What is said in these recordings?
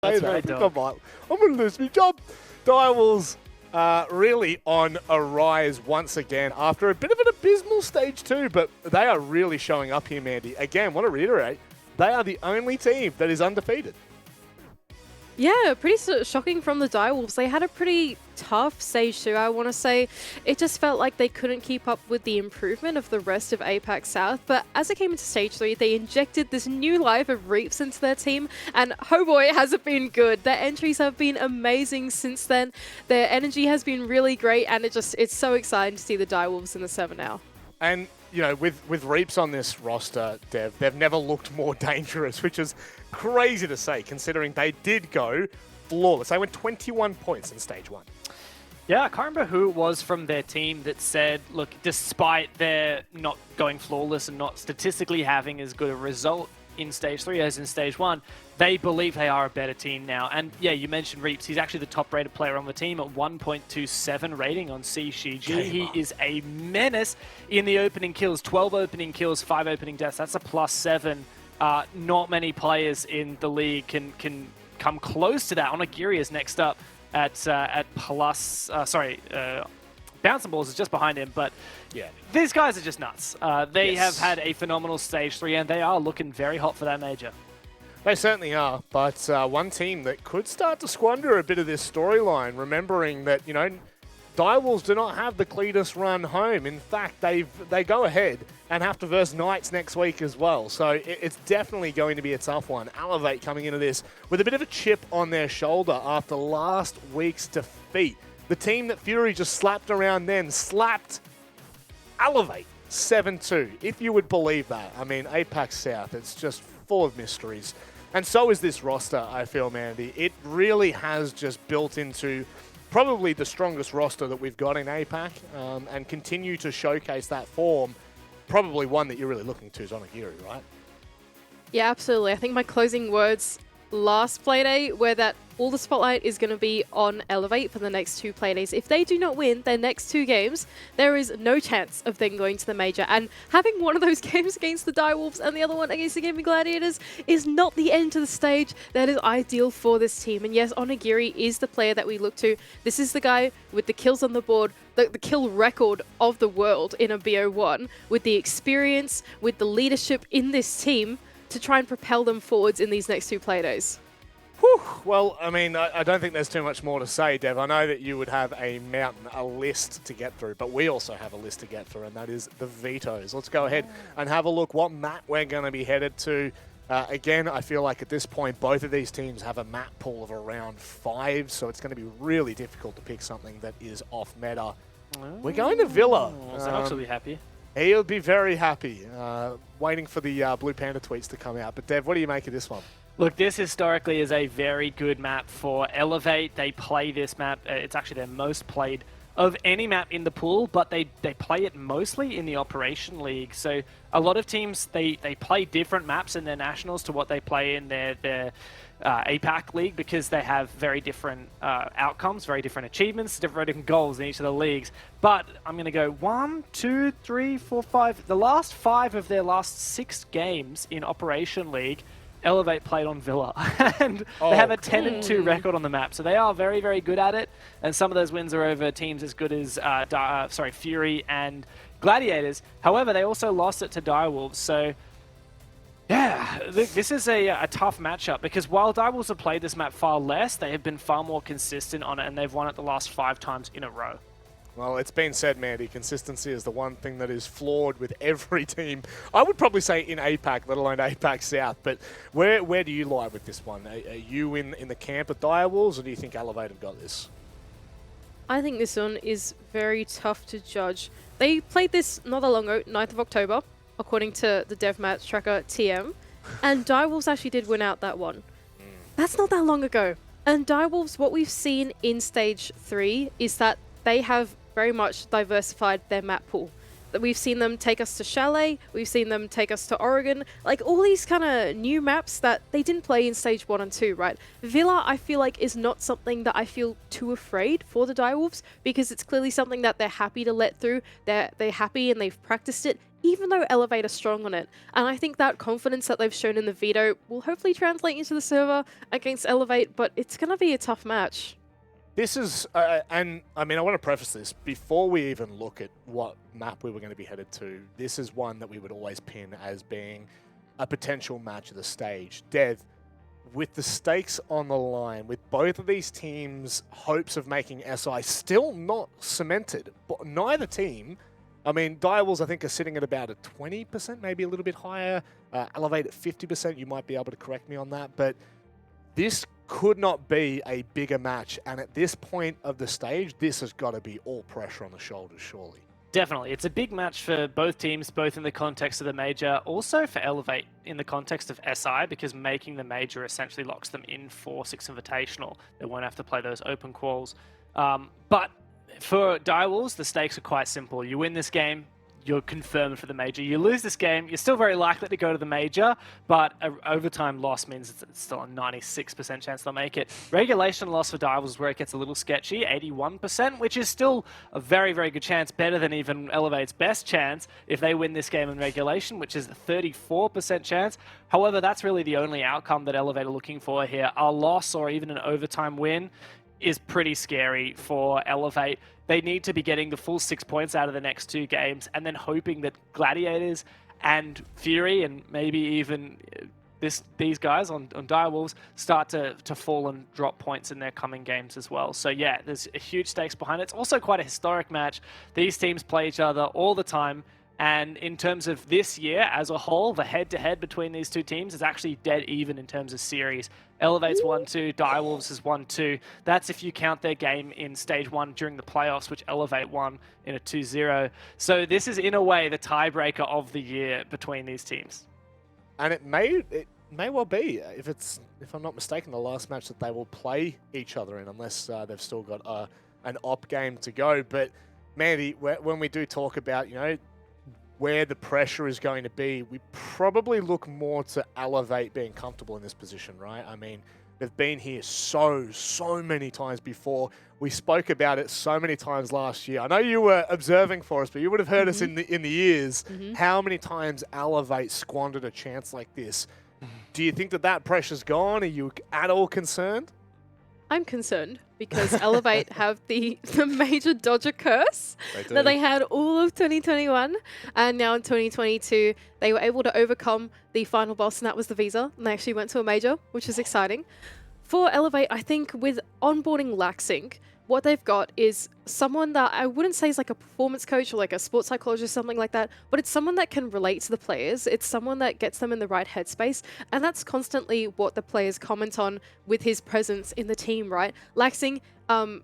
That's very dumb. I'm going to lose my job. Direwolves really on a rise once again after a bit of an abysmal stage 2, but they are really showing up here, Mandy. Again, want to reiterate, they are the only team that is undefeated. Yeah, pretty shocking from the Direwolves. They had a pretty tough stage 2, I want to say. It just felt like they couldn't keep up with the improvement of the rest of APAC South, but as it came into stage 3, they injected this new life of Reaps into their team, and oh boy, has it been good. Their entries have been amazing since then. Their energy has been really great, and it's so exciting to see the Direwolves in the 7 now. And, you know, with Reaps on this roster, Dev, they've never looked more dangerous, which is crazy to say, considering they did go flawless. They went 21 points in stage 1. Yeah, I can't remember who it was from their team that said, look, despite their not going flawless and not statistically having as good a result in stage 3 as in stage 1, they believe they are a better team now. And yeah, you mentioned Reaps. He's actually the top rated player on the team at 1.27 rating on CCG. He is a menace in the opening kills. 12 opening kills, 5 opening deaths. That's a +7. Not many players in the league can come close to that. Onigiri is next up at plus. Bouncing Balls is just behind him, but yeah, these guys are just nuts. They have had a phenomenal stage 3, and they are looking very hot for that major. They certainly are, but one team that could start to squander a bit of this storyline, remembering that, you know, Direwolves do not have the Cletus run home. In fact, they go ahead and have to verse Knights next week as well. So it's definitely going to be a tough one. Elevate coming into this with a bit of a chip on their shoulder after last week's defeat. The team that Fury just slapped around then slapped Elevate 7-2, if you would believe that. I mean, APAC South, it's just full of mysteries. And so is this roster, I feel, Mandy. It really has just built into probably the strongest roster that we've got in APAC, and continue to showcase that form. Probably one that you're really looking to is Onigiri, right? Yeah, absolutely. I think my closing words last Playday were that all the spotlight is going to be on Elevate for the next 2 Playdays. If they do not win their next 2 games, there is no chance of them going to the major. And having one of those games against the Direwolves and the other one against the Gaming Gladiators is not the end to the stage. That is ideal for this team. And yes, Onigiri is the player that we look to. This is the guy with the kills on the board, the kill record of the world in a BO1, with the experience, with the leadership in this team to try and propel them forwards in these next 2 Playdays. Whew. Well, I mean, I don't think there's too much more to say, Dev. I know that you would have a mountain, a list to get through, but we also have a list to get through, and that is the vetoes. Let's go ahead and have a look what map we're going to be headed to. Again, I feel like at this point, both of these teams have a map pool of around 5, so it's going to be really difficult to pick something that is off meta. We're going to Villa. Zenox will be happy. He'll be very happy, waiting for the Blue Panda tweets to come out. But Dev, what do you make of this one? Look, this historically is a very good map for Elevate. They play this map. It's actually their most played of any map in the pool, but they play it mostly in the Operation League. So a lot of teams, they play different maps in their Nationals to what they play in their APAC League, because they have very different outcomes, very different achievements, different goals in each of the leagues. But I'm going to go 1, 2, 3, 4, 5. The last 5 of their last 6 games in Operation League, Elevate played on Villa, and they have a 10-2 record on the map, so they are very, very good at it. And some of those wins are over teams as good as Fury and Gladiators. However, they also lost it to Direwolves, so yeah, this is a tough matchup, because while Direwolves have played this map far less, they have been far more consistent on it, and they've won it the last 5 times in a row. Well, it's been said, Mandy, consistency is the one thing that is flawed with every team. I would probably say in APAC, let alone APAC South. But where do you lie with this one? Are you in the camp of Direwolves, or do you think Elevate have got this? I think this one is very tough to judge. They played this not that long ago, 9th of October, according to the dev match tracker TM. And Direwolves actually did win out that one. That's not that long ago. And Direwolves, what we've seen in stage 3 is that they have very much diversified their map pool. That we've seen them take us to Chalet, we've seen them take us to Oregon, like all these kind of new maps that they didn't play in stage 1 and 2, right? Villa, I feel like, is not something that I feel too afraid for the Direwolves, because it's clearly something that they're happy to let through. They're happy and they've practiced it even though Elevate are strong on it. And I think that confidence that they've shown in the veto will hopefully translate into the server against Elevate, but it's going to be a tough match. This is, and I mean, I want to preface this, before we even look at what map we were going to be headed to, this is one that we would always pin as being a potential match of the stage. Dev, with the stakes on the line, with both of these teams' hopes of making SI still not cemented, but neither team, I mean, Direwolves I think are sitting at about a 20%, maybe a little bit higher, Elevate at 50%, you might be able to correct me on that, but this could not be a bigger match, and at this point of the stage, this has got to be all pressure on the shoulders, surely. Definitely. It's a big match for both teams, both in the context of the major, also for Elevate in the context of SI, because making the major essentially locks them in for Six Invitational. They won't have to play those open quals. But for Direwolves, the stakes are quite simple. You win this game, you're confirmed for the major. You lose this game, you're still very likely to go to the major, but an overtime loss means it's still a 96% chance they'll make it. Regulation loss for Direwolves is where it gets a little sketchy, 81%, which is still a very, very good chance, better than even Elevate's best chance if they win this game in regulation, which is a 34% chance. However, that's really the only outcome that Elevate are looking for here. A loss or even an overtime win is pretty scary for Elevate. They need to be getting the full 6 points out of the next 2 games and then hoping that Gladiators and Fury and maybe even these guys on Direwolves start to fall and drop points in their coming games as well. So yeah, there's a huge stakes behind it. It's also quite a historic match. These teams play each other all the time. And in terms of this year as a whole, the head-to-head between these two teams is actually dead even in terms of series. Elevate's 1-2, Direwolves is 1-2. That's if you count their game in Stage 1 during the playoffs, which Elevate won in a 2-0. So this is, in a way, the tiebreaker of the year between these teams. And it may well be, if I'm not mistaken, the last match that they will play each other in, unless they've still got an op game to go. But Mandy, when we do talk about, where the pressure is going to be, we probably look more to Elevate being comfortable in this position, right? I mean, they've been here so many times before. We spoke about it so many times last year. I know you were observing for us, but you would have heard us in the years how many times Elevate squandered a chance like this. Do you think that pressure's gone? Are you at all concerned? I'm concerned because Elevate have the major dodger curse that they had all of 2021, and now in 2022 they were able to overcome the final boss, and that was the visa, and they actually went to a major, which is exciting. For Elevate, I think with onboarding Laxink, what they've got is someone that I wouldn't say is like a performance coach or like a sports psychologist, something like that, but it's someone that can relate to the players. It's someone that gets them in the right headspace, and that's constantly what the players comment on with his presence in the team, right? Laxing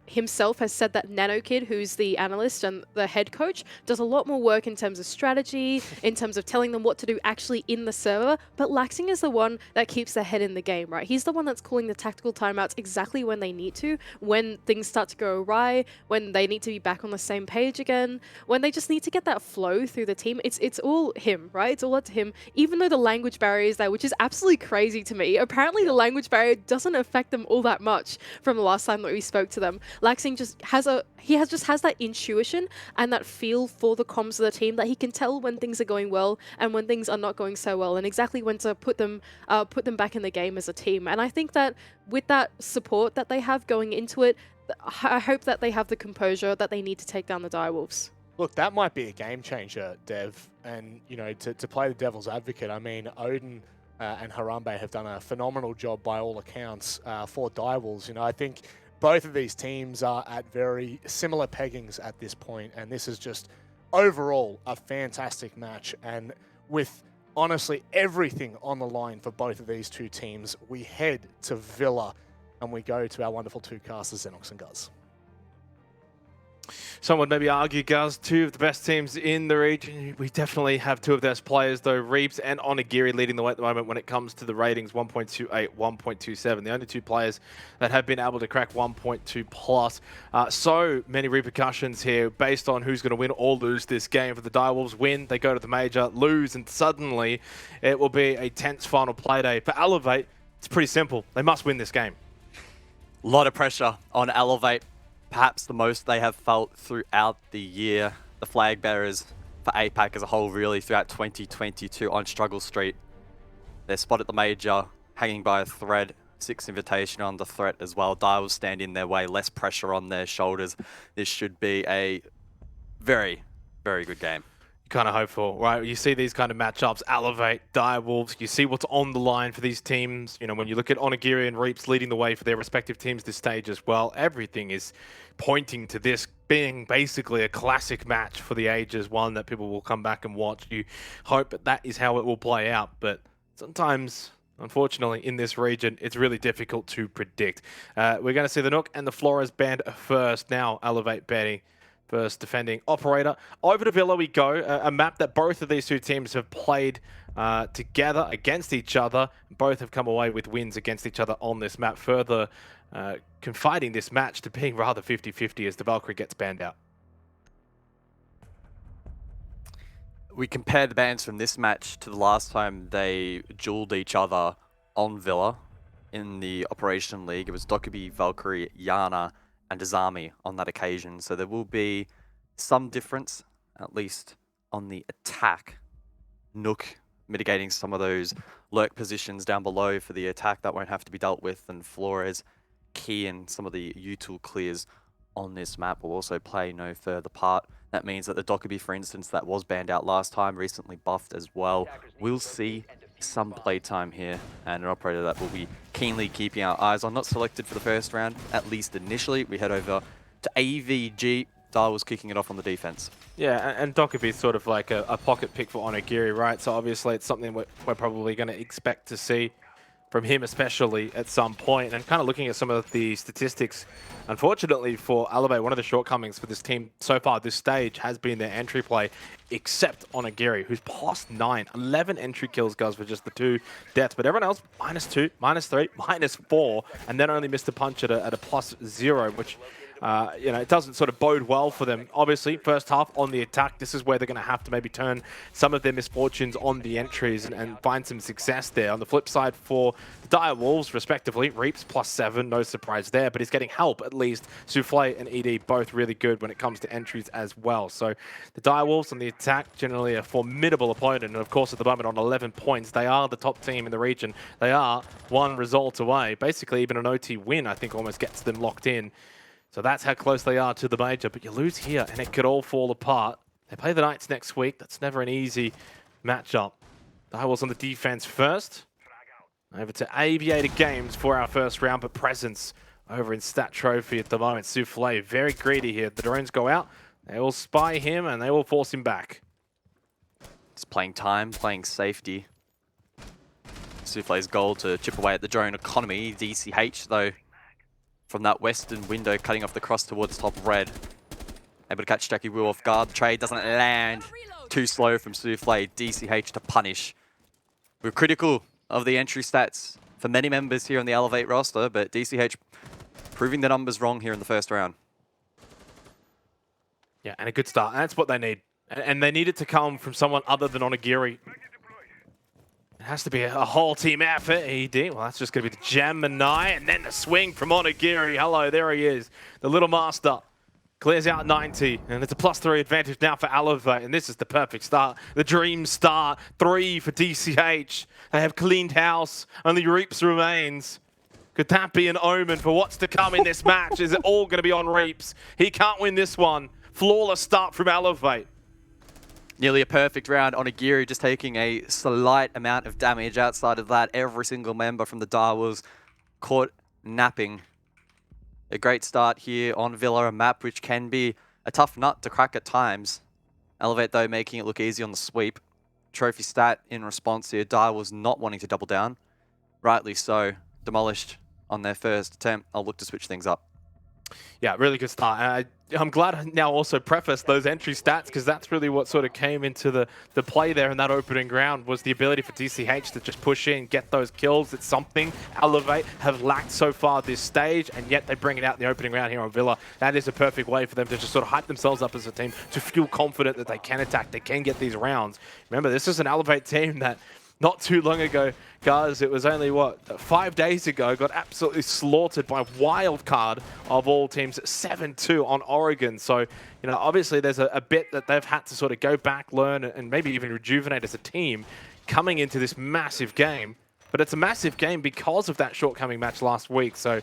himself has said that Nano Kid, who's the analyst and the head coach, does a lot more work in terms of strategy, in terms of telling them what to do actually in the server, but Laxing is the one that keeps their head in the game, right? He's the one that's calling the tactical timeouts exactly when they need to, when things start to go awry, when they need to be back on the same page again, when they just need to get that flow through the team. It's all him, right? It's all up to him, even though the language barrier is there, which is absolutely crazy to me. Apparently the language barrier doesn't affect them all that much from the last time that we spoke to them. Laxing just has that intuition and that feel for the comms of the team that he can tell when things are going well and when things are not going so well, and exactly when to put them back in the game as a team. And I think that with that support that they have going into it, I hope that they have the composure that they need to take down the Direwolves. Look, that might be a game changer, Dev. And, to play the devil's advocate, I mean, Odin and Harambe have done a phenomenal job by all accounts for Direwolves. I think both of these teams are at very similar peggings at this point, and this is just overall a fantastic match. And with honestly everything on the line for both of these two teams, we head to Villa and we go to our wonderful two casters, Xenox and Guz. Some would maybe argue, Guz, two of the best teams in the region. We definitely have two of their best players, though. Reeps and Onigiri leading the way at the moment when it comes to the ratings, 1.28, 1.27. The only two players that have been able to crack 1.2 plus. So many repercussions here based on who's going to win or lose this game. For the Direwolves, win, they go to the major, lose, and suddenly it will be a tense final play day. For Elevate, it's pretty simple. They must win this game. A lot of pressure on Elevate. Perhaps the most they have felt throughout the year. The flag bearers for APAC as a whole, really, throughout 2022 on Struggle Street. Their spot at the major, hanging by a thread. 6 invitation on the threat as well. Dials stand in their way, less pressure on their shoulders. This should be a very, very good game. Kind of hopeful, right? You see these kind of matchups, Elevate, Direwolves, you see what's on the line for these teams. You know, when you look at Onigiri and Reaps leading the way for their respective teams this stage as well, everything is pointing to this being basically a classic match for the ages, one that people will come back and watch. You hope that is how it will play out, but sometimes, unfortunately, in this region, it's really difficult to predict. We're going to see the Nook and the Flores band first. Now, Elevate Betty. First defending operator. Over to Villa we go, a map that both of these two teams have played together against each other. Both have come away with wins against each other on this map, further confiding this match to being rather 50-50 as the Valkyrie gets banned out. We compare the bans from this match to the last time they dueled each other on Villa in the Operation League. It was Dokkaebi, Valkyrie, Yana, and Azami on that occasion. So there will be some difference, at least on the attack. Nook mitigating some of those lurk positions down below for the attack that won't have to be dealt with, and Flores key in some of the util clears on this map will also play no further part. That means that the Dokkaebi, for instance, that was banned out last time, recently buffed as well, will see some playtime here, and an operator that will be keenly keeping our eyes on. Not selected for the first round, at least initially. We head over to AVG. Dar was kicking it off on the defense. Yeah, and Dokkaebi is sort of like a pocket pick for Onigiri, right? So obviously it's something we're probably going to expect to see from him, especially at some point. And kind of looking at some of the statistics, unfortunately for Elevate, one of the shortcomings for this team so far at this stage has been their entry play, except Onigiri, who's plus 9. 11 entry kills, guys, for just the 2 deaths. But everyone else, -2, -3, -4, and then only missed a punch at a +0, which you know, it doesn't sort of bode well for them. Obviously, first half on the attack, this is where they're going to have to maybe turn some of their misfortunes on the entries and find some success there. On the flip side for the Dire Wolves, respectively, Reaps +7, no surprise there, but he's getting help at least. Souffle and ED both really good when it comes to entries as well. So the Dire Wolves on the attack, generally a formidable opponent, and of course at the moment on 11 points, they are the top team in the region. They are 1 result away. Basically, even an OT win, I think, almost gets them locked in. So that's how close they are to the major, but you lose here and it could all fall apart. They play the Knights next week. That's never an easy matchup. Direwolves on the defense first. Over to Aviator Games for our first round, but presence over in Stat Trophy at the moment. Souffle very greedy here. The drones go out. They will spy him and they will force him back. Just playing time, playing safety. Souffle's goal to chip away at the drone economy. DCH, though, from that western window, cutting off the cross towards top red. Able to catch Jackie Wu off guard. The trade doesn't land. Too slow from Souffle. DCH to punish. We're critical of the entry stats for many members here on the Elevate roster, but DCH proving the numbers wrong here in the first round. Yeah, and a good start. That's what they need. And they need it to come from someone other than Onigiri. It has to be a whole team effort, ED. Well, that's just going to be the Gemini, and then the swing from Onigiri. Hello, there he is. The little master clears out 90, and it's a +3 advantage now for Elevate, and this is the perfect start. The dream start. 3 for DCH. They have cleaned house. Only Reaps remains. Could that be an omen for what's to come in this match? Is it all going to be on Reaps? He can't win this one. Flawless start from Elevate. Nearly a perfect round. Onigiri just taking a slight amount of damage. Outside of that, every single member from the Dire was caught napping. A great start here on Villa, a map which can be a tough nut to crack at times. Elevate, though, making it look easy on the sweep. Trophy stat in response here. Dire was not wanting to double down. Rightly so. Demolished on their first attempt. I'll look to switch things up. Yeah, really good start. I'm glad I now also prefaced those entry stats, because that's really what sort of came into the play there in that opening round, was the ability for DCH to just push in, get those kills. It's something Elevate have lacked so far this stage, and yet they bring it out in the opening round here on Villa. That is a perfect way for them to just sort of hype themselves up as a team, to feel confident that they can attack, they can get these rounds. Remember, this is an Elevate team that not too long ago, guys. It was only, what, 5 days ago, got absolutely slaughtered by Wildcard of all teams, 7-2 on Oregon. So, you know, obviously there's a bit that they've had to sort of go back, learn, and maybe even rejuvenate as a team coming into this massive game. But it's a massive game because of that shortcoming match last week. So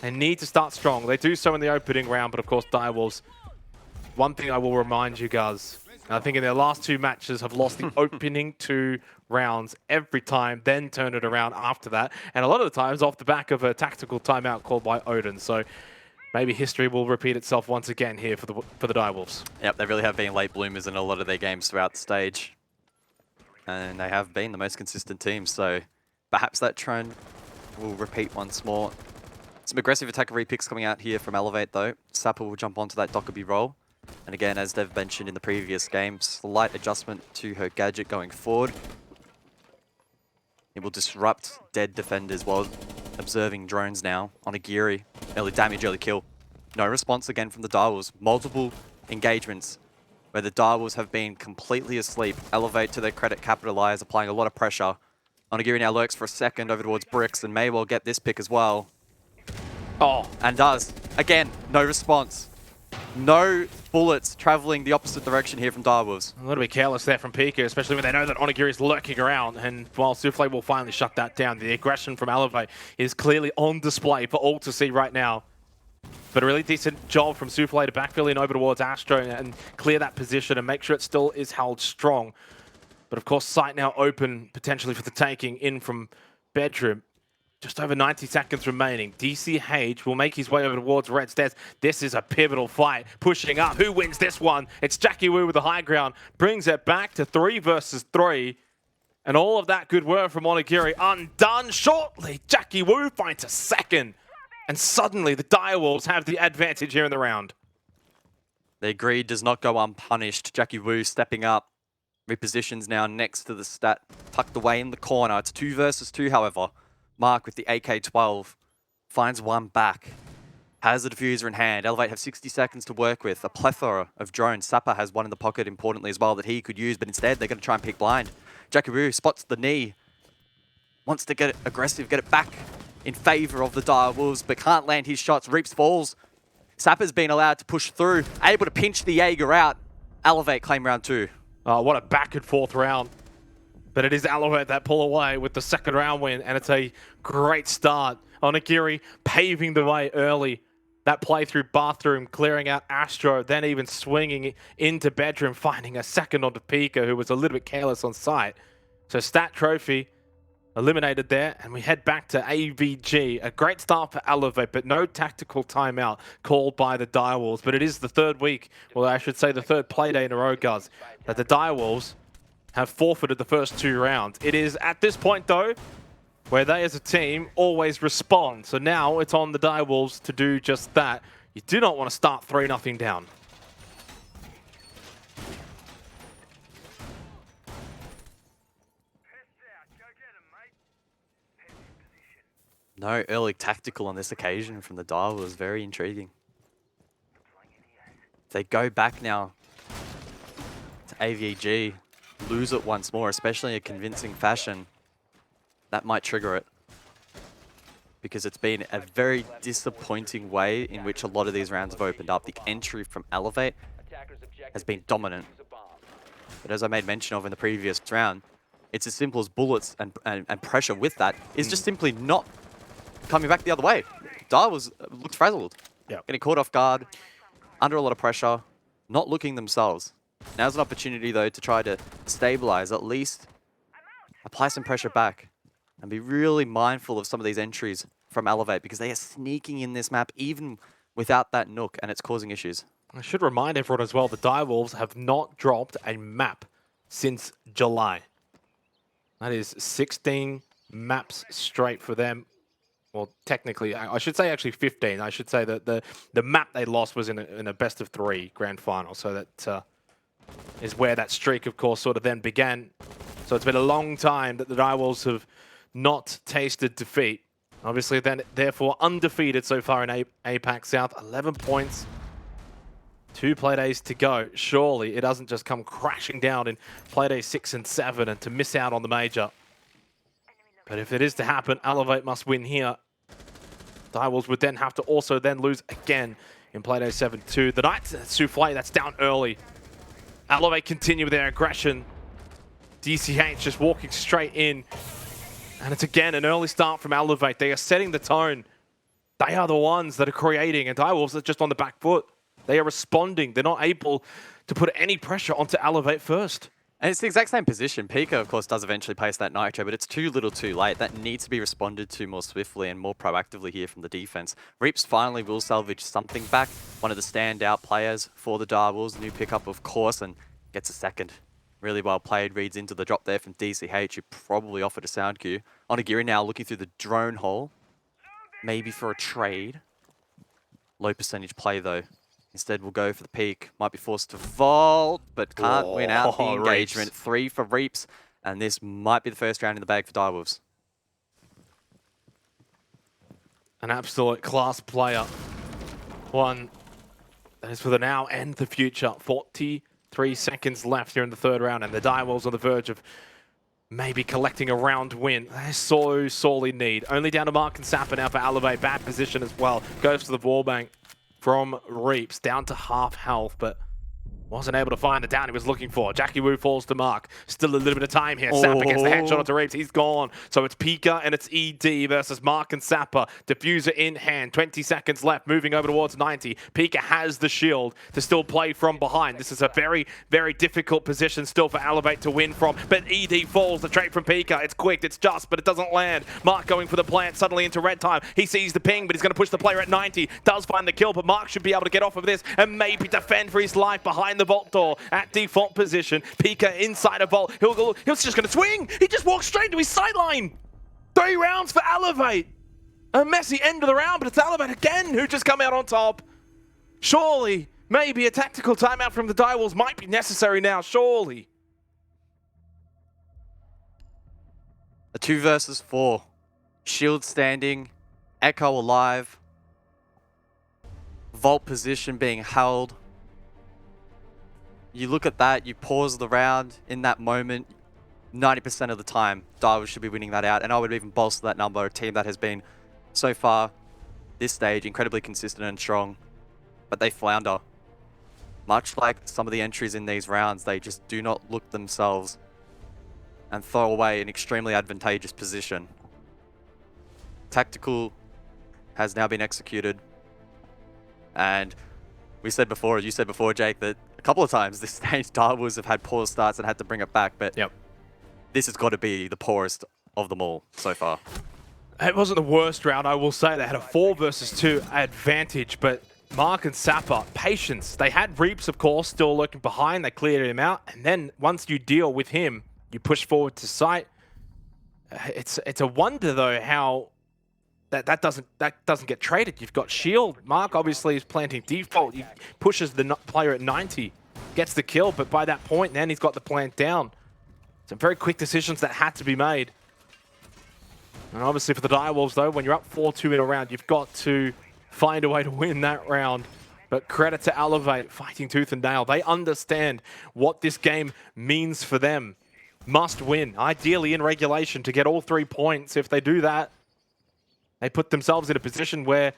they need to start strong. They do so in the opening round, but of course, Direwolves, one thing I will remind you guys, I think in their last 2 matches have lost the opening 2 rounds every time, then turn it around after that. And a lot of the times off the back of a tactical timeout called by Odin. So maybe history will repeat itself once again here for the Direwolves. Yep, they really have been late bloomers in a lot of their games throughout the stage. And they have been the most consistent team. So perhaps that trend will repeat once more. Some aggressive attacker repicks coming out here from Elevate though. Sapper will jump onto that Dockerby role. And again, as they've mentioned in the previous game, slight adjustment to her gadget going forward. It will disrupt dead defenders while observing drones now on a Geary. Early damage, early kill. No response again from the Direwolves. Multiple engagements where the Direwolves have been completely asleep. Elevate, to their credit, capitalize, applying a lot of pressure. Onigiri now lurks for a second over towards Bricks and may well get this pick as well. Oh, And does. Again, no response. No bullets traveling the opposite direction here from Direwolves. a little bit careless there from Pika, especially when they know that Onigiri is lurking around. And while Souffle will finally shut that down, the aggression from Elevate is clearly on display for all to see right now. But a really decent job from Souffle to backfill in over towards Astro and clear that position and make sure it still is held strong. But of course, site now open potentially for the taking in from Bedroom. Just over 90 seconds remaining. DCH will make his way over towards Red Stairs. This is a pivotal fight. Pushing up. Who wins this one? It's Jackie Wu with the high ground. Brings it back to 3 versus 3. And all of that good work from Onigiri undone shortly. Jackie Wu finds a second. And suddenly the Direwolves have the advantage here in the round. Their greed does not go unpunished. Jackie Wu stepping up. Repositions now next to the stat. Tucked away in the corner. It's 2 versus 2, however. Mark with the AK-12 finds one back. Has the diffuser in hand. Elevate have 60 seconds to work with. A plethora of drones. Sapper has one in the pocket, importantly as well, that he could use, but instead they're going to try and pick blind. Jackie Wu spots the knee. Wants to get it aggressive, get it back in favor of the Direwolves, but can't land his shots. Reaps falls. Sapper's been allowed to push through, able to pinch the Jaeger out. Elevate claim round 2. Oh, what a back and forth round. But it is Elevate that pull away with the second round win, and it's a great start. Onigiri paving the way early. That play through Bathroom, clearing out Astro, then even swinging into Bedroom, finding a second onto Pika, who was a little bit careless on site. So stat trophy eliminated there, and we head back to AVG. A great start for Elevate, but no tactical timeout called by the Direwolves. But it is the 3rd week, well, I should say the 3rd Playday in a row, guys, that the Direwolves have forfeited the first 2 rounds. It is at this point, though, where they as a team always respond. So now it's on the Direwolves to do just that. You do not want to start 3-0 down. No early tactical on this occasion from the Direwolves. Very intriguing. They go back now to AVG. Lose it once more, especially in a convincing fashion, that might trigger it. Because it's been a very disappointing way in which a lot of these rounds have opened up. The entry from Elevate has been dominant. But as I made mention of in the previous round, it's as simple as bullets and pressure with that is just simply not coming back the other way. Direwolves looked frazzled. Yep. Getting caught off guard, under a lot of pressure, not looking themselves. Now's an opportunity, though, to try to stabilize, at least apply some pressure back, and be really mindful of some of these entries from Elevate, because they are sneaking in this map even without that nook, and it's causing issues. I should remind everyone as well, the Direwolves have not dropped a map since July. That is 16 maps straight for them. Well, technically, I should say actually 15. I should say that the map they lost was in a best of 3 grand final. So that is where that streak, of course, sort of then began. So it's been a long time that the Direwolves have not tasted defeat. Obviously, then therefore undefeated so far in APAC South. 11 points. 2 Playdays to go. Surely it doesn't just come crashing down in Playday 6 and 7 and to miss out on the major. But if it is to happen, Elevate must win here. Direwolves would then have to also then lose again in Playday 7-2. The Knights Souffle, that's down early. Elevate continue with their aggression. DCH just walking straight in. And it's again an early start from Elevate. They are setting the tone. They are the ones that are creating, and Direwolves are just on the back foot. They are responding. They're not able to put any pressure onto Elevate first. And it's the exact same position. Pika, of course, does eventually place that Nitro, but it's too little too late. That needs to be responded to more swiftly and more proactively here from the defense. Reaps finally will salvage something back. One of the standout players for the Direwolves. New pickup, of course, and gets a second. Really well played. Reads into the drop there from DCH, who probably offered a sound cue. Onigiri now looking through the drone hole. Maybe for a trade. Low percentage play, though. Instead, we'll go for the peak. Might be forced to vault, but can't win out the engagement. Reaps. 3 for Reaps, and this might be the first round in the bag for Direwolves. An absolute class player. One that is for the now and the future. 43 seconds left here in the third round, and the Direwolves on the verge of maybe collecting a round win. They so sorely need. Only down to Mark and Sapper now for Elevate. Bad position as well. Goes to the wall bank from Reaps, down to half health, but wasn't able to find the down he was looking for. Jackie Wu falls to Mark. Still a little bit of time here. Sapper gets the headshot onto Reaps. He's gone. So it's Pika and it's ED versus Mark and Sapper. Diffuser in hand. 20 seconds left. Moving over towards 90. Pika has the shield to still play from behind. This is a very, very difficult position still for Elevate to win from. But ED falls. The trade from Pika. It's quick. It's just, but it doesn't land. Mark going for the plant suddenly into red time. He sees the ping, but he's going to push the player at 90. Does find the kill, but Mark should be able to get off of this and maybe defend for his life behind the vault door at default position. Pika inside a vault. He's just going to swing. He just walks straight to his sideline. 3 rounds for Elevate. A messy end of the round, but it's Elevate again who just come out on top. Surely, maybe a tactical timeout from the Direwolves might be necessary now. Surely. A 2 versus 4. Shield standing. Echo alive. Vault position being held. You look at that, you pause the round in that moment, 90% of the time, Direwolves should be winning that out, and I would even bolster that number. A team that has been, so far, this stage, incredibly consistent and strong, but they flounder. Much like some of the entries in these rounds, they just do not look themselves and throw away an extremely advantageous position. Tactical has now been executed, and we said before, you said before, Jake, that a couple of times this stage Direwolves have had poor starts and had to bring it back, but this has got to be the poorest of them all so far. It wasn't the worst round, I will say. They had a 4 versus 2 advantage, but Mark and Sapper, patience. They had Reaps, of course, still lurking behind. They cleared him out, and then once you deal with him, you push forward to site. It's a wonder, though, how that doesn't get traded. You've got shield. Mark obviously is planting default. He pushes the player at 90, gets the kill, but by that point, then he's got the plant down. Some very quick decisions that had to be made. And obviously for the Direwolves, though, when you're up 4-2 in a round, you've got to find a way to win that round. But credit to Elevate, fighting tooth and nail. They understand what this game means for them. Must win, ideally in regulation, to get all 3 points. If they do that, they put themselves in a position where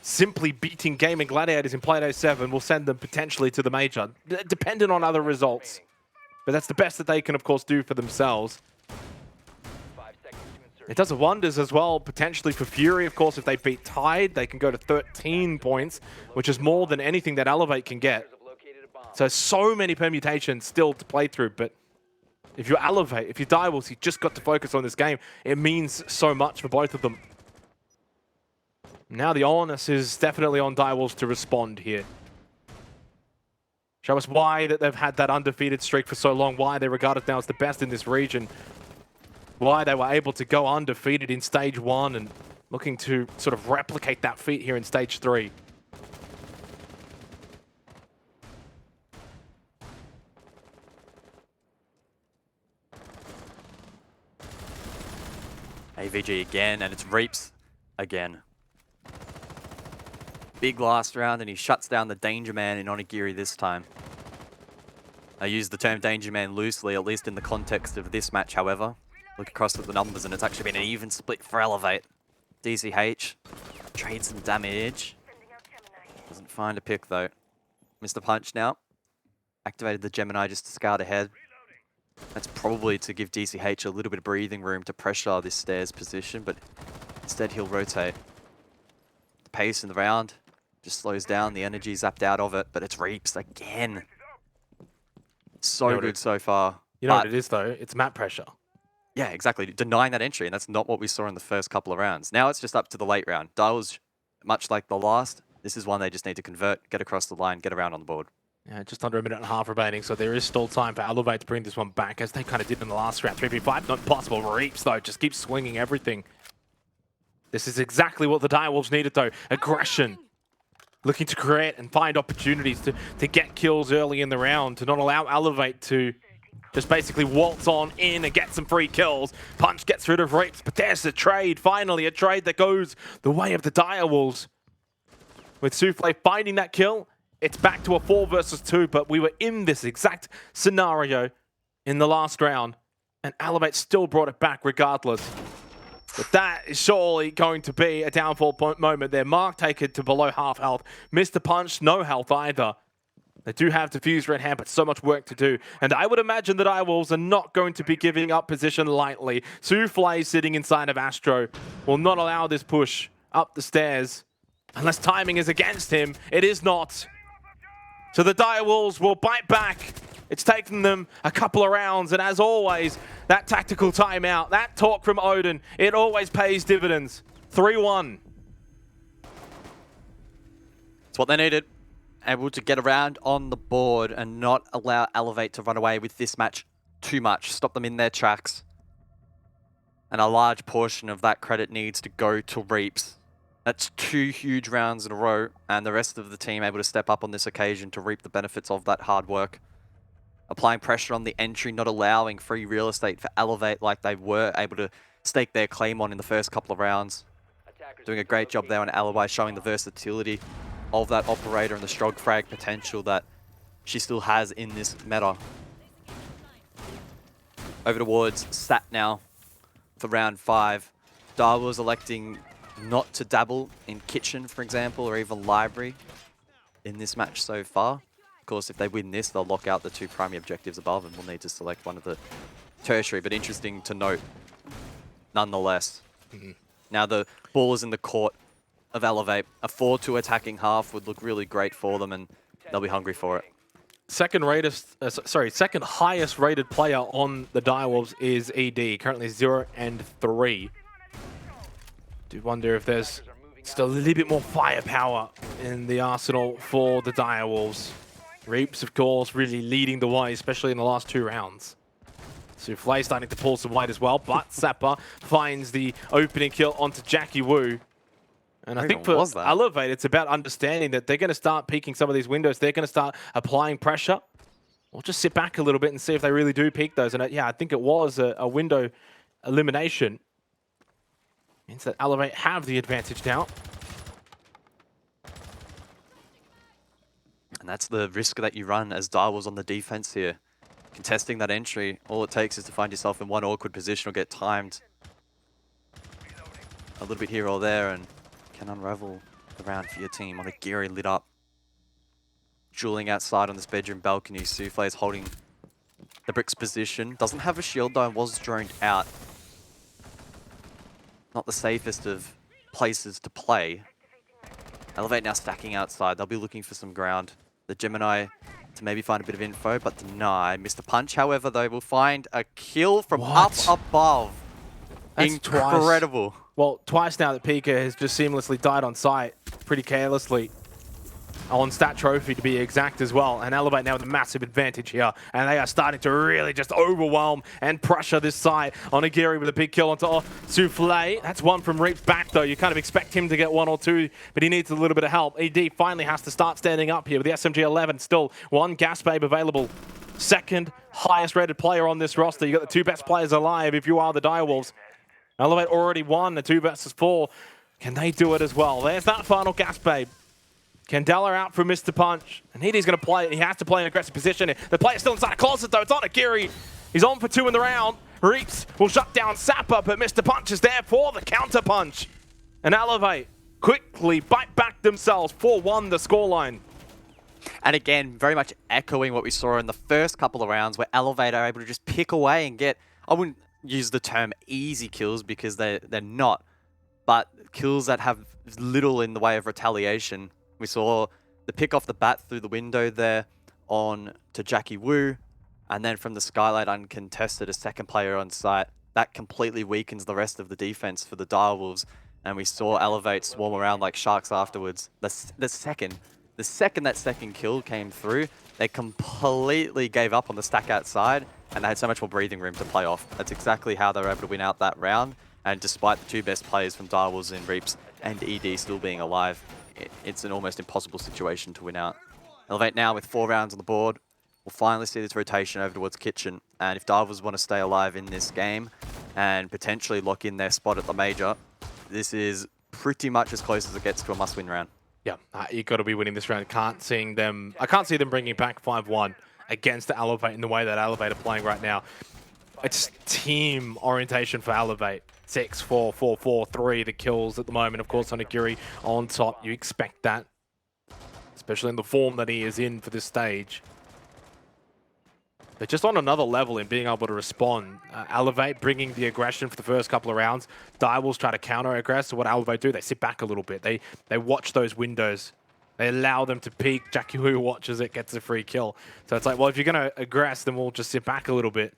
simply beating Gaming Gladiators in Playday 7 will send them potentially to the major, dependent on other results. But that's the best that they can, of course, do for themselves. It does wonders as well, potentially for Fury. Of course, if they beat Tide, they can go to 13 points, which is more than anything that Elevate can get. So many permutations still to play through, but if you Elevate, if you Direwolves, you just got to focus on this game. It means so much for both of them. Now the onus is definitely on Direwolves to respond here. Show us why that they've had that undefeated streak for so long, why they're regarded now as the best in this region, why they were able to go undefeated in Stage 1 and looking to sort of replicate that feat here in Stage 3. AVG again, and it's Reaps again. Big last round, and he shuts down the Danger Man in Onigiri this time. I use the term Danger Man loosely, at least in the context of this match, however. Look across at the numbers, and it's actually been an even split for Elevate. DCH trades some damage. Doesn't find a pick, though. Mr. Punch now. Activated the Gemini just to scout ahead. That's probably to give DCH a little bit of breathing room to pressure this stairs position, but instead he'll rotate. The pace in the round just slows down, the energy zapped out of it, but it's Reaps again. So good so far. You know what it is, though? It's map pressure. Yeah, exactly. Denying that entry, and that's not what we saw in the first couple of rounds. Now it's just up to the late round. Dials, much like the last, this is one they just need to convert, get across the line, get around on the board. Yeah, just under a minute and a half remaining, so there is still time for Elevate to bring this one back, as they kind of did in the last round. 3v5, not possible. Reaps, though, just keeps swinging everything. This is exactly what the Direwolves needed, though. Aggression. Looking to create and find opportunities to get kills early in the round, to not allow Elevate to just basically waltz on in and get some free kills. Punch gets rid of Reaps, but there's a trade, finally, a trade that goes the way of the Direwolves. With Souffle finding that kill, it's back to a 4 versus 2, but we were in this exact scenario in the last round, and Elevate still brought it back regardless. But that is surely going to be a downfall moment there. Mark take it to below half health. Mr. Punch, no health either. They do have Diffuser in hand, but so much work to do. And I would imagine that Direwolves are not going to be giving up position lightly. Souffle sitting inside of Astro will not allow this push up the stairs. Unless timing is against him, it is not. So the Direwolves will bite back. It's taken them a couple of rounds, and as always, that tactical timeout, that talk from Odin, it always pays dividends. 3-1. It's what they needed. Able to get around on the board and not allow Elevate to run away with this match too much. Stop them in their tracks. And a large portion of that credit needs to go to Reaps. That's 2 huge rounds in a row, and the rest of the team able to step up on this occasion to reap the benefits of that hard work. Applying pressure on the entry, not allowing free real estate for Elevate like they were able to stake their claim on in the first couple of rounds. Doing a great job there on Alibi, showing the versatility of that operator and the strong frag potential that she still has in this meta. Over towards Sat now for round 5. Darwell's electing not to dabble in Kitchen, for example, or even Library in this match so far. Of course, if they win this, they'll lock out the 2 primary objectives above, and we'll need to select one of the tertiary, but interesting to note nonetheless. Now the ball is in the court of Elevate. A 4-2 attacking half would look really great for them, and they'll be hungry for it. Second highest rated player on the Direwolves is ED, currently 0 and 3. Do wonder if there's still a little bit more firepower in the arsenal for the Direwolves. Reaps, of course, really leading the way, especially in the last 2 rounds. Souffle starting to pull some weight as well, but Sapper finds the opening kill onto Jackie Wu. And I think for Elevate, it's about understanding that they're going to start peeking some of these windows. They're going to start applying pressure. We'll just sit back a little bit and see if they really do peek those. And yeah, I think it was a window elimination. Means that Elevate have the advantage now. And that's the risk that you run as Direwolves on the defense here. Contesting that entry, all it takes is to find yourself in one awkward position or get timed a little bit here or there and can unravel the round for your team. Onigiri lit up. Dueling outside on this bedroom balcony. Souffle is holding the bricks position. Doesn't have a shield though and was droned out. Not the safest of places to play. Elevate now stacking outside. They'll be looking for some ground. The Gemini to maybe find a bit of info, but deny. Mr. Punch, however, they will find a kill from up above. That's incredible. Twice. Well, twice now that Pika has just seamlessly died on site, pretty carelessly. On stat trophy to be exact as well. And Elevate now with a massive advantage here. And they are starting to really just overwhelm and pressure this side. Onigiri with a big kill onto Souffle. That's one from Reaps back though. You kind of expect him to get 1 or 2, but he needs a little bit of help. ED finally has to start standing up here with the SMG-11. Still 1 gas babe available. Second highest rated player on this roster. You got the 2 best players alive if you are the Direwolves. Elevate already won the 2 versus 4. Can they do it as well? There's that final gas babe. Candela out for Mr. Punch. And Heaty's going to play. He has to play in aggressive position. The player's still inside a closet, though. It's on Akiri. He's on for 2 in the round. Reaps will shut down Sapper, but Mr. Punch is there for the counter punch. And Elevate quickly bite back themselves. 4-1 the scoreline. And again, very much echoing what we saw in the first couple of rounds where Elevate are able to just pick away and get, I wouldn't use the term easy kills because they're not, but kills that have little in the way of retaliation. We saw the pick off the bat through the window there on to Jackie Wu, and then from the skylight uncontested, a second player on site. That completely weakens the rest of the defense for the Direwolves, and we saw Elevate swarm around like sharks afterwards. The second that second kill came through, they completely gave up on the stack outside, and they had so much more breathing room to play off. That's exactly how they were able to win out that round, and despite the two best players from Direwolves in Reaps and ED still being alive, it's an almost impossible situation to win out. Elevate now with 4 rounds on the board. We'll finally see this rotation over towards Kitchen, and if Direwolves want to stay alive in this game and potentially lock in their spot at the major, this is pretty much as close as it gets to a must-win round. Yeah, you got to be winning this round. I can't see them bringing back 5-1 against the Elevate in the way that Elevate are playing right now. It's team orientation for Elevate. 6-4, 4-4, 3 the kills at the moment. Of course, Onigiri on top. You expect that, especially in the form that he is in for this stage. They're just on another level in being able to respond. Elevate bringing the aggression for the first couple of rounds. Direwolves try to counter-aggress. So what Elevate do, they sit back a little bit. They watch those windows. They allow them to peek. Jackie Wu watches it, gets a free kill. So it's like, well, if you're going to aggress, then we'll just sit back a little bit.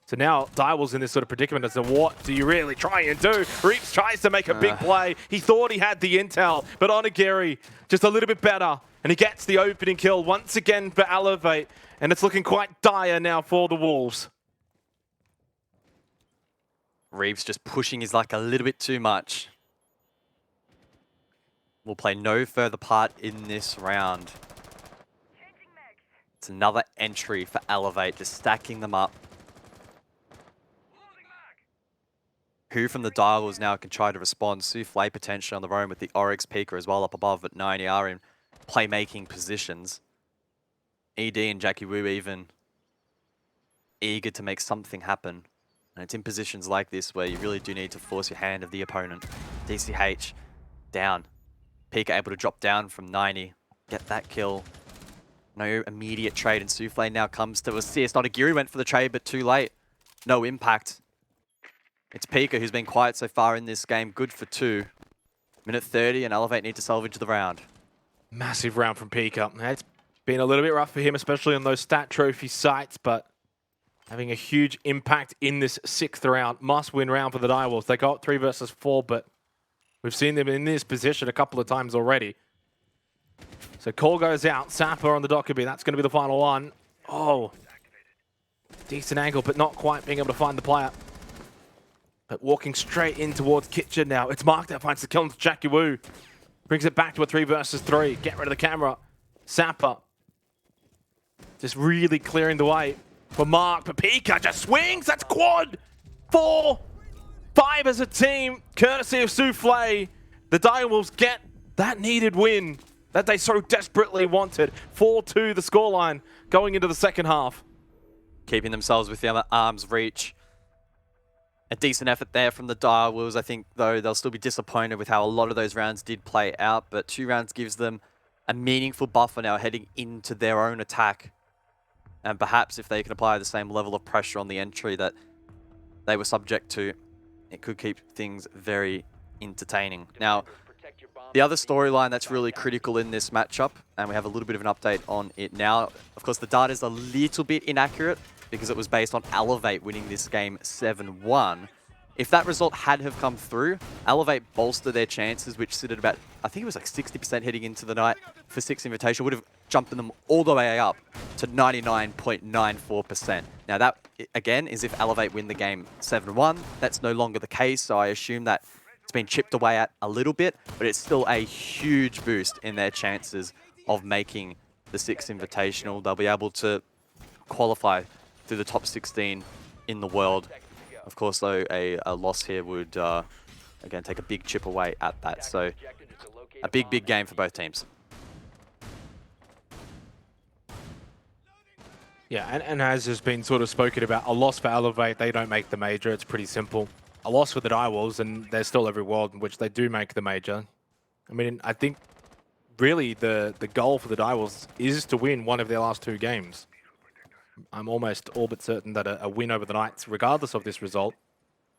So now Direwolves in this sort of predicament as to what do you really try and do? Reaps tries to make a big play. He thought he had the intel, but Onigiri just a little bit better. And he gets the opening kill once again for Elevate. And it's looking quite dire now for the Wolves. Reeves just pushing his luck a little bit too much. Will play no further part in this round. It's another entry for Elevate, just stacking them up. Who from the Direwolves now can try to respond? Souffle potentially on the roam with the Oryx Peeker as well up above, but 90 are in playmaking positions. ED and Jackie Wu even eager to make something happen. And it's in positions like this where you really do need to force your hand of the opponent. DCH down. Peeker able to drop down from 90. Get that kill. No immediate trade, and Souffle now comes to assist. Onigiri went for the trade, but too late. No impact. It's Peeker who's been quiet so far in this game. Good for 2. Minute 30, and Elevate need to salvage the round. Massive round from Peeker. It's been a little bit rough for him, especially on those stat trophy sites, but having a huge impact in this 6th round. Must-win round for the Direwolves. They got 3 versus 4, but we've seen them in this position a couple of times already. So call goes out. Sapper on the Dockerby. That's going to be the final one. Oh. Decent angle, but not quite being able to find the player. But walking straight in towards Kitchen now. It's Mark that finds the kill into Jackie Wu. Brings it back to a 3 versus 3. Get rid of the camera. Sapper. Just really clearing the way for Mark. But Peeker just swings. That's quad. 4, 5 as a team. Courtesy of Souffle. The Direwolves get that needed win that they so desperately wanted. 4-2 the scoreline going into the second half. Keeping themselves within arm's reach. A decent effort there from the Direwolves. I think, though, they'll still be disappointed with how a lot of those rounds did play out, but 2 rounds gives them a meaningful buffer now heading into their own attack. And perhaps if they can apply the same level of pressure on the entry that they were subject to, it could keep things very entertaining. Now, the other storyline that's really critical in this matchup, and we have a little bit of an update on it now. Of course, the data is a little bit inaccurate because it was based on Elevate winning this game 7-1. If that result had have come through, Elevate bolster their chances, which sit at about, I think it was like 60% heading into the night for 6 Invitational, would have jumped them all the way up to 99.94%. Now that, again, is if Elevate win the game 7-1. That's no longer the case, so I assume that it's been chipped away at a little bit, but it's still a huge boost in their chances of making the 6 Invitational. They'll be able to qualify through the top 16 in the world. Of course, though, a loss here would, again, take a big chip away at that. So a big, big game for both teams. Yeah, and as has been sort of spoken about, a loss for Elevate, they don't make the major. It's pretty simple. A loss for the Direwolves, and there's still every world in which they do make the major. I mean, I think really the goal for the Direwolves is to win one of their last 2 games. I'm almost all but certain that a win over the Knights, regardless of this result,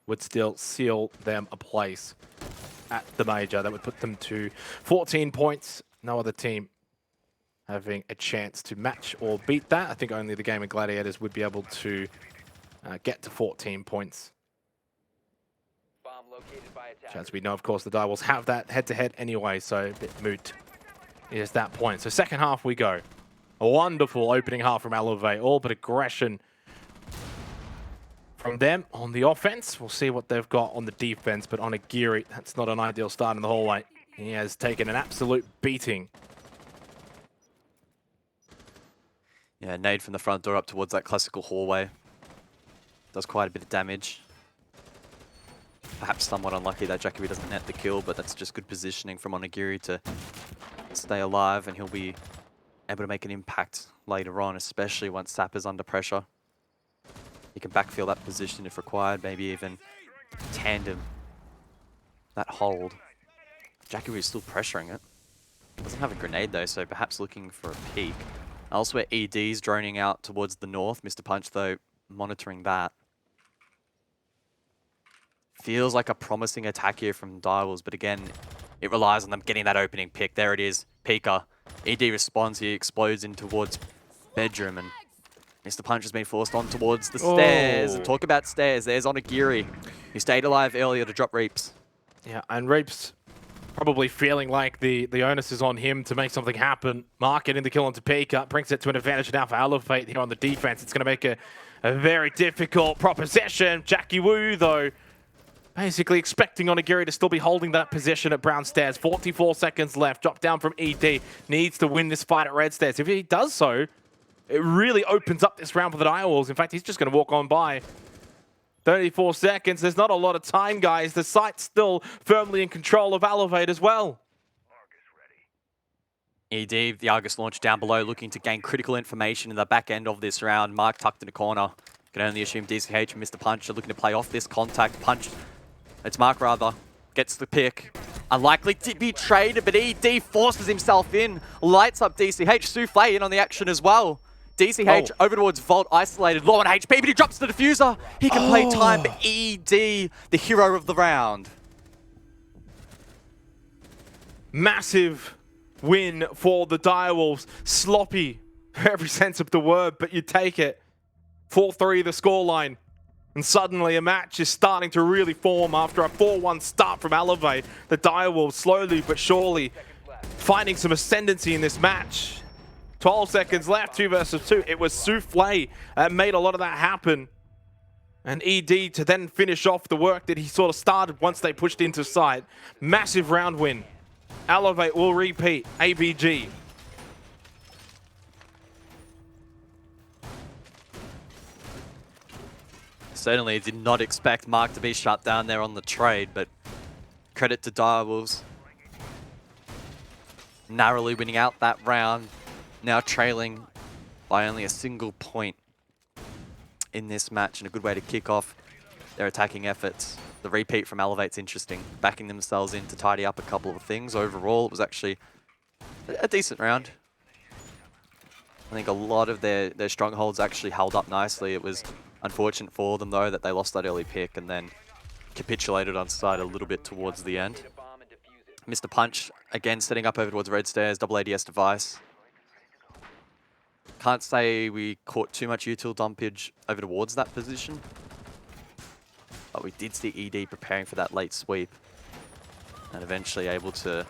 would still seal them a place at the major. That would put them to 14 points. No other team having a chance to match or beat that. I think only the Game of Gladiators would be able to get to 14 points. As we know, of course, the Direwolves have that head-to-head anyway, so a bit moot is that point. So second half we go. A wonderful opening half from Elevate, all but aggression from them on the offense. We'll see what they've got on the defense, but on Agiri, that's not an ideal start in the hallway. He has taken an absolute beating. Yeah, nade from the front door up towards that classical hallway. Does quite a bit of damage. Perhaps somewhat unlucky that Jacoby doesn't net the kill, but that's just good positioning from Onigiri to stay alive, and he'll be able to make an impact later on, especially once Sap is under pressure. He can backfill that position if required, maybe even tandem that hold. Jacoby is still pressuring it. Doesn't have a grenade though, so perhaps looking for a peek. Elsewhere, ED's droning out towards the north. Mr. Punch, though, monitoring that. Feels like a promising attack here from Direwolves, but again, it relies on them getting that opening pick. There it is, Pika. ED responds, he explodes in towards bedroom, and Mr. Punch has been forced on towards the stairs. And talk about stairs, there's Onigiri, who stayed alive earlier to drop Reaps. Yeah, and Reaps probably feeling like the onus is on him to make something happen. Mark getting the kill onto Pika, brings it to an advantage now for Elevate here on the defense. It's going to make a very difficult proposition. Jackie Wu, though, basically expecting Onigiri to still be holding that position at Brown Stairs. 44 seconds left. Drop down from ED. Needs to win this fight at Red Stairs. If he does so, it really opens up this round for the Direwolves. In fact, he's just going to walk on by. 34 seconds. There's not a lot of time, guys. The site's still firmly in control of Elevate as well. ED, the Argus launch down below, looking to gain critical information in the back end of this round. Mark tucked in a corner. Can only assume DCH and Mr. Punch are looking to play off this contact. Punch, it's Mark rather, gets the pick. Unlikely to be traded, but ED forces himself in. Lights up DCH. Souffle in on the action as well. DCH over towards Vault, isolated, low on HP, but he drops the diffuser. He can play time, but ED, the hero of the round. Massive win for the Direwolves. Sloppy, every sense of the word, but you take it. 4-3 the scoreline. And suddenly a match is starting to really form after a 4-1 start from Elevate. The Direwolves slowly but surely finding some ascendancy in this match. 12 seconds left, 2 versus 2. It was Souffle that made a lot of that happen. And ED to then finish off the work that he sort of started once they pushed into sight. Massive round win. Elevate will repeat. ABG. Certainly did not expect Mark to be shut down there on the trade, but credit to Direwolves. Narrowly winning out that round. Now trailing by only a single point in this match, and a good way to kick off their attacking efforts. The repeat from Elevate's interesting, backing themselves in to tidy up a couple of things. Overall, it was actually a decent round. I think a lot of their strongholds actually held up nicely. It was unfortunate for them, though, that they lost that early pick and then capitulated on side a little bit towards the end. Mr. Punch, again, setting up over towards Red Stairs, double ADS device. Can't say we caught too much util dumpage over towards that position. But we did see ED preparing for that late sweep. And eventually able to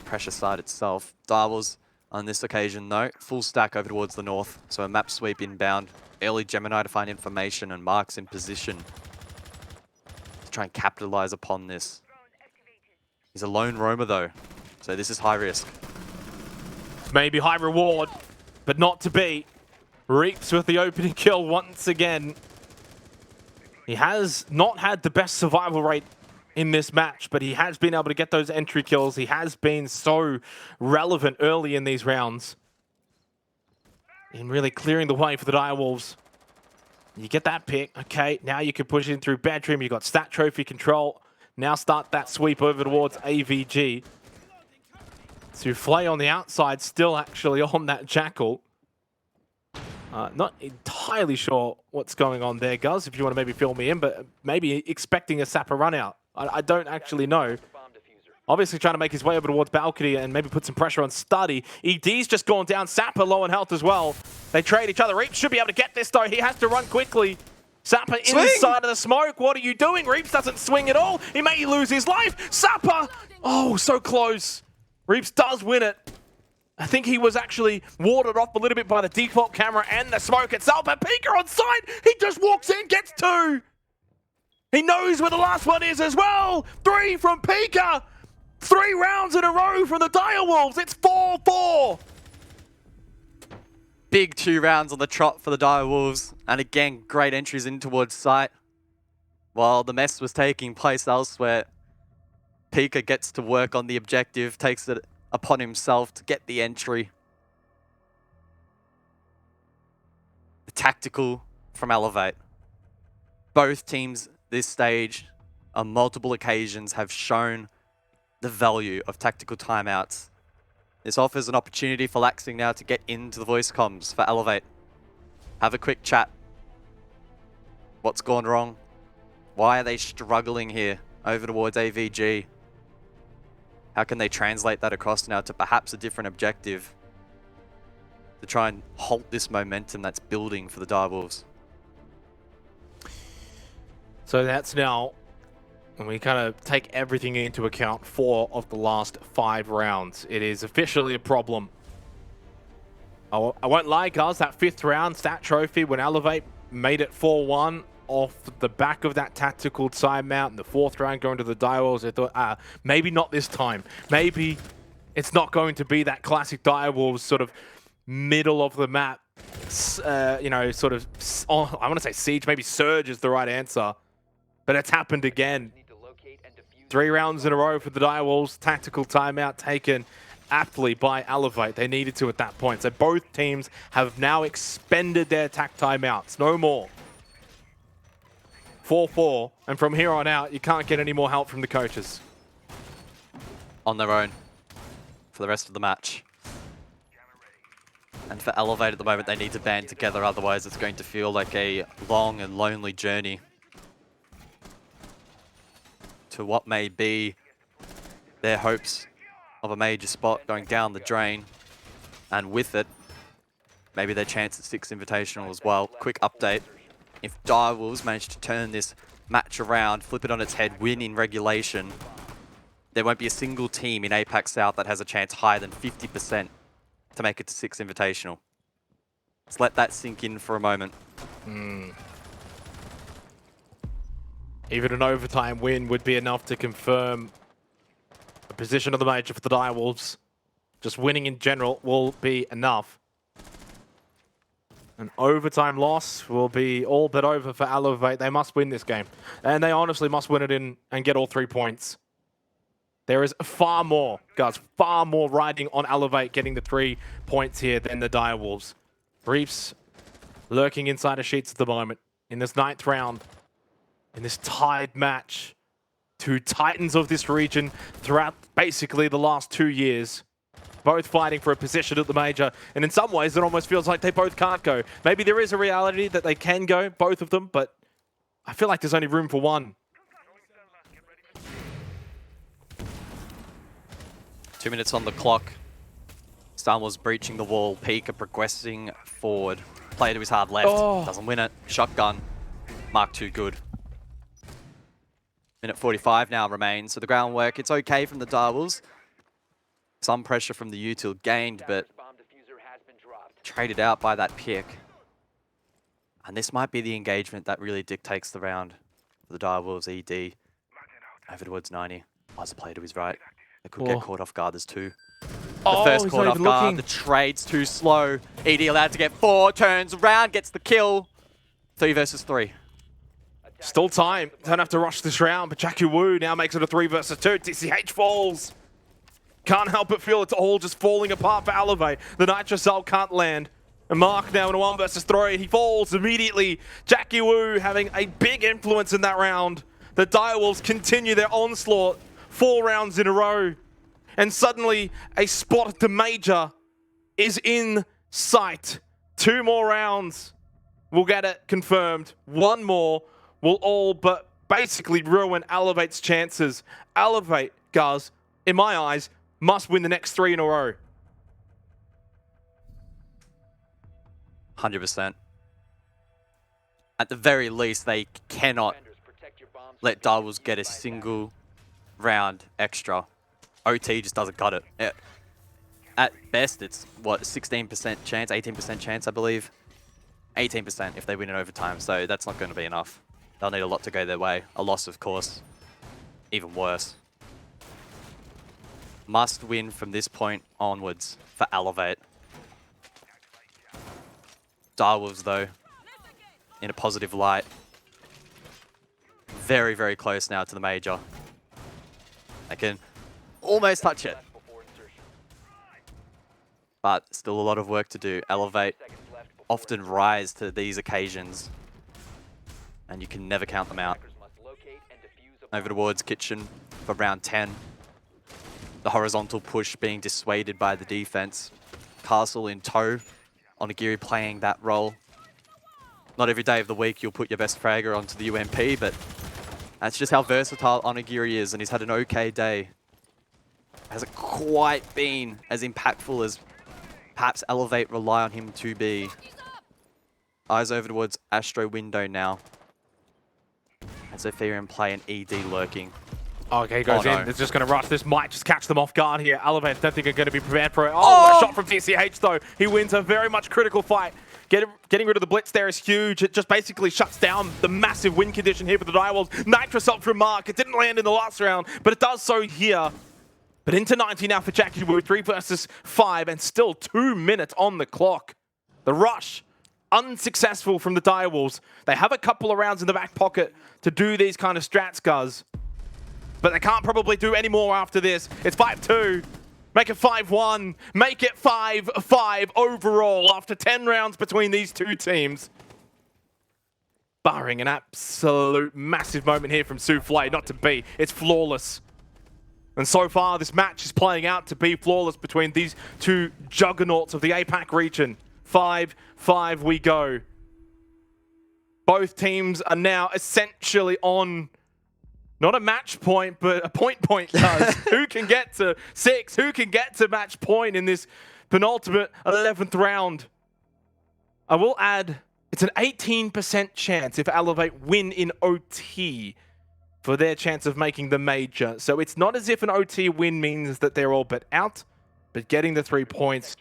pressure side itself. Direwolves on this occasion, though, full stack over towards the north. So a map sweep inbound. Early Gemini to find information, and Mark's in position to try and capitalize upon this. He's a lone roamer, though. So this is high risk. Maybe high reward, but not to be. Reaps with the opening kill once again. He has not had the best survival rate in this match, but he has been able to get those entry kills. He has been so relevant early in these rounds. in really clearing the way for the Direwolves. You get that pick. Okay, now you can push in through Bedroom. You've got stat trophy control. Now start that sweep over towards AVG. Souffle on the outside, still actually on that Jackal. Not entirely sure what's going on there, Guz, if you want to maybe fill me in, but maybe expecting a Sapper run out. I don't actually know. Obviously trying to make his way over towards Balcony and maybe put some pressure on Studdy. ED's just gone down. Sapper low on health as well. They trade each other. Reaps should be able to get this though. He has to run quickly. Sapper inside of the smoke. What are you doing? Reaps doesn't swing at all. He may lose his life. Sapper! Oh, so close. Reaps does win it. I think he was actually warded off a little bit by the default camera and the smoke itself. But Pika on side. He just walks in, gets 2. He knows where the last one is as well. 3 from Pika. 3 rounds in a row from the Direwolves. It's 4-4. Big 2 rounds on the trot for the Direwolves. And again, great entries in towards site. While the mess was taking place elsewhere, Pika gets to work on the objective, takes it upon himself to get the entry. The tactical from Elevate. Both teams this stage on multiple occasions have shown the value of tactical timeouts. This offers an opportunity for Laxing now to get into the voice comms for Elevate. Have a quick chat. What's gone wrong? Why are they struggling here over towards AVG? How can they translate that across now to perhaps a different objective to try and halt this momentum that's building for the Direwolves? So that's now, when we kind of take everything into account, 4 of the last 5 rounds. It is officially a problem. I won't lie, guys, that 5th round stat trophy when Elevate made it 4-1 off the back of that tactical timeout, and the 4th round going to the Direwolves, I thought, maybe not this time. Maybe it's not going to be that classic Direwolves sort of middle of the map, you know, sort of, I want to say siege, maybe surge is the right answer. But it's happened again. 3 rounds in a row for the Direwolves. Tactical timeout taken aptly by Elevate. They needed to at that point. So both teams have now expended their tac timeouts. No more. 4-4. And from here on out, you can't get any more help from the coaches. On their own for the rest of the match. And for Elevate at the moment, they need to band together. Otherwise, it's going to feel like a long and lonely journey to what may be their hopes of a major spot going down the drain. And with it, maybe their chance at 6 Invitational as well. Quick update. If Direwolves manage to turn this match around, flip it on its head, win in regulation, there won't be a single team in APAC South that has a chance higher than 50% to make it to 6 Invitational. Let's let that sink in for a moment. Even an overtime win would be enough to confirm the position of the major for the Direwolves. Just winning in general will be enough. An overtime loss will be all but over for Elevate. They must win this game. And they honestly must win it in and get all 3 points. There is far more, guys, far more riding on Elevate getting the 3 points here than the Direwolves. Reaps lurking inside of sheets at the moment in this 9th round. In this tied match, 2 titans of this region throughout basically the last 2 years. Both fighting for a position at the major. And in some ways, it almost feels like they both can't go. Maybe there is a reality that they can go, both of them, but I feel like there's only room for one. 2 minutes on the clock. Star-Wars breaching the wall. Pika progressing forward. Play to his hard left. Doesn't win it. Shotgun. Mark 2 good. Minute 45 now remains. So the groundwork, it's okay from the Direwolves. Some pressure from the util gained, but traded out by that pick. And this might be the engagement that really dictates the round for the Direwolves. ED over towards 90. Lots of play to his right. They could get caught off guard. There's 2. The first caught off guard. The trade's too slow. ED allowed to get 4. Turns around, gets the kill. 3 versus 3. Still time. Don't have to rush this round, but Jackie Wu now makes it a 3 versus 2. TCH falls. Can't help but feel it's all just falling apart for Elevate. The Nitro Cell can't land. And Mark now in a 1 versus 3. He falls immediately. Jackie Wu having a big influence in that round. The Direwolves continue their onslaught 4 rounds in a row. And suddenly a spot at the major is in sight. 2 more rounds. We'll get it confirmed. 1 more will all but basically ruin Elevate's chances. Elevate, Guz, in my eyes, must win the next 3 in a row. 100%. At the very least, they cannot let Direwolves get a single round extra. OT just doesn't cut it. At best, it's, what, 16% chance, 18% chance, I believe? 18% if they win in overtime, so that's not going to be enough. They'll need a lot to go their way. A loss, of course, even worse. Must win from this point onwards for Elevate. Direwolves, though, in a positive light. Very, very close now to the major. They can almost touch it. But still a lot of work to do. Elevate often rise to these occasions, and you can never count them out. Over towards Kitchen for round 10. The horizontal push being dissuaded by the defense. Castle in tow. Onigiri playing that role. Not every day of the week you'll put your best fragger onto the UMP, but that's just how versatile Onigiri is, and he's had an okay day. Hasn't quite been as impactful as perhaps Elevate rely on him to be. Eyes over towards Astro window now. As Ethereum play an ED lurking. Okay, goes in. It's just going to rush. This might just catch them off guard here. Elevate don't think are going to be prepared for it. Oh, what a shot from TCH, though. He wins a very much critical fight. Getting rid of the blitz there is huge. It just basically shuts down the massive win condition here for the Direwolves. Nitrous up from Mark. It didn't land in the last round, but it does so here. But into 90 now for Jackie Wu. 3 versus 5, and still 2 minutes on the clock. The rush, unsuccessful from the Direwolves. They have a couple of rounds in the back pocket to do these kind of strats, Guz. But they can't probably do any more after this. It's 5-2. Make it 5-1. Make it 5-5 overall after 10 rounds between these two teams. Barring an absolute massive moment here from Soufflé, not to be. It's flawless. And so far, this match is playing out to be flawless between these two juggernauts of the APAC region. 5-5 we go. Both teams are now essentially on... not a match point, but a point, Cuz. Who can get to 6? Who can get to match point in this penultimate 11th round? I will add, it's an 18% chance if Elevate win in OT for their chance of making the major. So it's not as if an OT win means that they're all but out, but getting the 3 points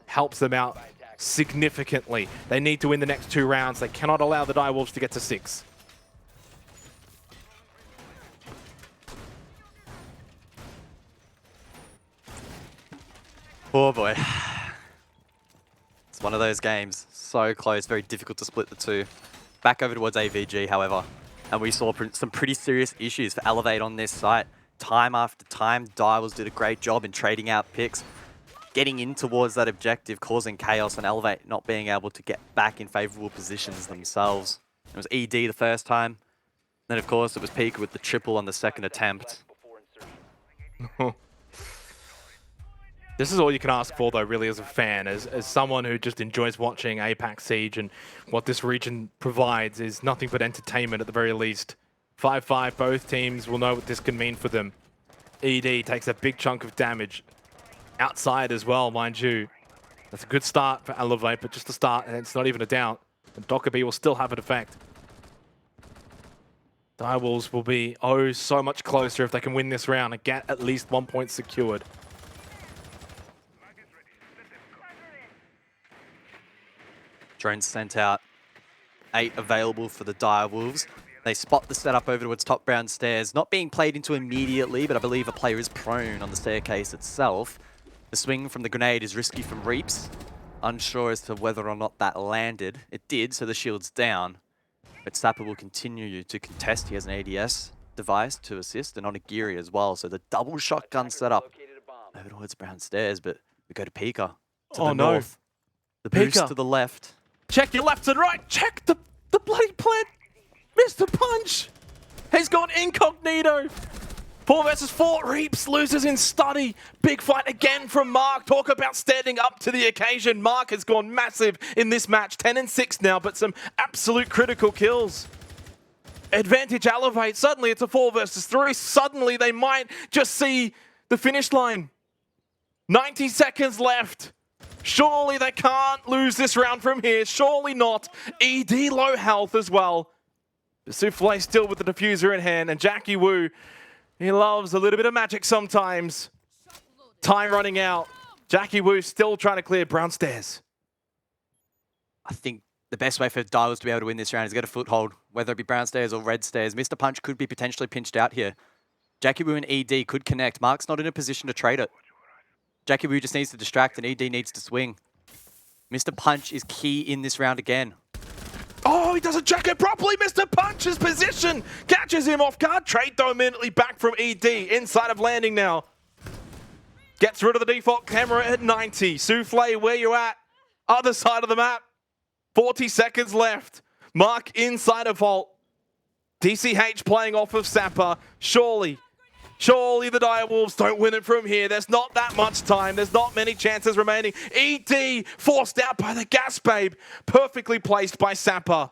helps them out significantly. They need to win the next 2 rounds. They cannot allow the Direwolves to get to 6. Oh boy. It's one of those games. So close, very difficult to split the two. Back over towards AVG, however. And we saw some pretty serious issues for Elevate on this site. Time after time, Direwolves did a great job in trading out picks, getting in towards that objective, causing chaos, and Elevate not being able to get back in favorable positions themselves. It was ED the first time. Then, of course, it was Pika with the triple on the second attempt. This is all you can ask for, though, really, as a fan. As someone who just enjoys watching APAC Siege, and what this region provides is nothing but entertainment at the very least. 5-5, both teams will know what this can mean for them. ED takes a big chunk of damage. Outside as well, mind you. That's a good start for Elevate, but just a start, and it's not even a doubt. And Dockerby will still have an effect. Direwolves will be, oh, so much closer if they can win this round and get at least 1 point secured. Drones sent out. 8 available for the Direwolves. They spot the setup over towards top brown stairs. Not being played into immediately, but I believe a player is prone on the staircase itself. The swing from the grenade is risky from Reaps. Unsure as to whether or not that landed. It did, so the shield's down. But Sapper will continue to contest. He has an ADS device to assist, and Onigiri as well. So the double shotgun setup over towards brown stairs, but we go to Pika to the north. The boost Pika. to the left. Check your left and right. Check the bloody plant. Mr. Punch. He's gone incognito. 4 versus 4. Reaps loses in study. Big fight again from Mark. Talk about standing up to the occasion. Mark has gone massive in this match. 10 and 6 now, but some absolute critical kills. Advantage Elevate. Suddenly it's a 4 versus 3. Suddenly they might just see the finish line. 90 seconds left. Surely they can't lose this round from here. Surely not. ED low health as well. Souffle still with the diffuser in hand, and Jackie Wu, he loves a little bit of magic sometimes. Time running out. Jackie Wu still trying to clear brown stairs. I think the best way for Dials to be able to win this round is get a foothold, whether it be brown stairs or red stairs. Mr. Punch could be potentially pinched out here. Jackie Wu and ED could connect. Mark's not in a position to trade it. Jackie Wu just needs to distract and ED needs to swing. Mr. Punch is key in this round again. Oh, he doesn't check it properly. Mr. Punch's position catches him off guard. Trade though immediately back from ED. Inside of landing now. Gets rid of the default camera at 90. Souffle, where you at? Other side of the map. 40 seconds left. Mark inside of Vault. DCH playing off of Sapper. Surely the Direwolves don't win it from here. There's not that much time. There's not many chances remaining. ED forced out by the Gas Babe. Perfectly placed by Sapper.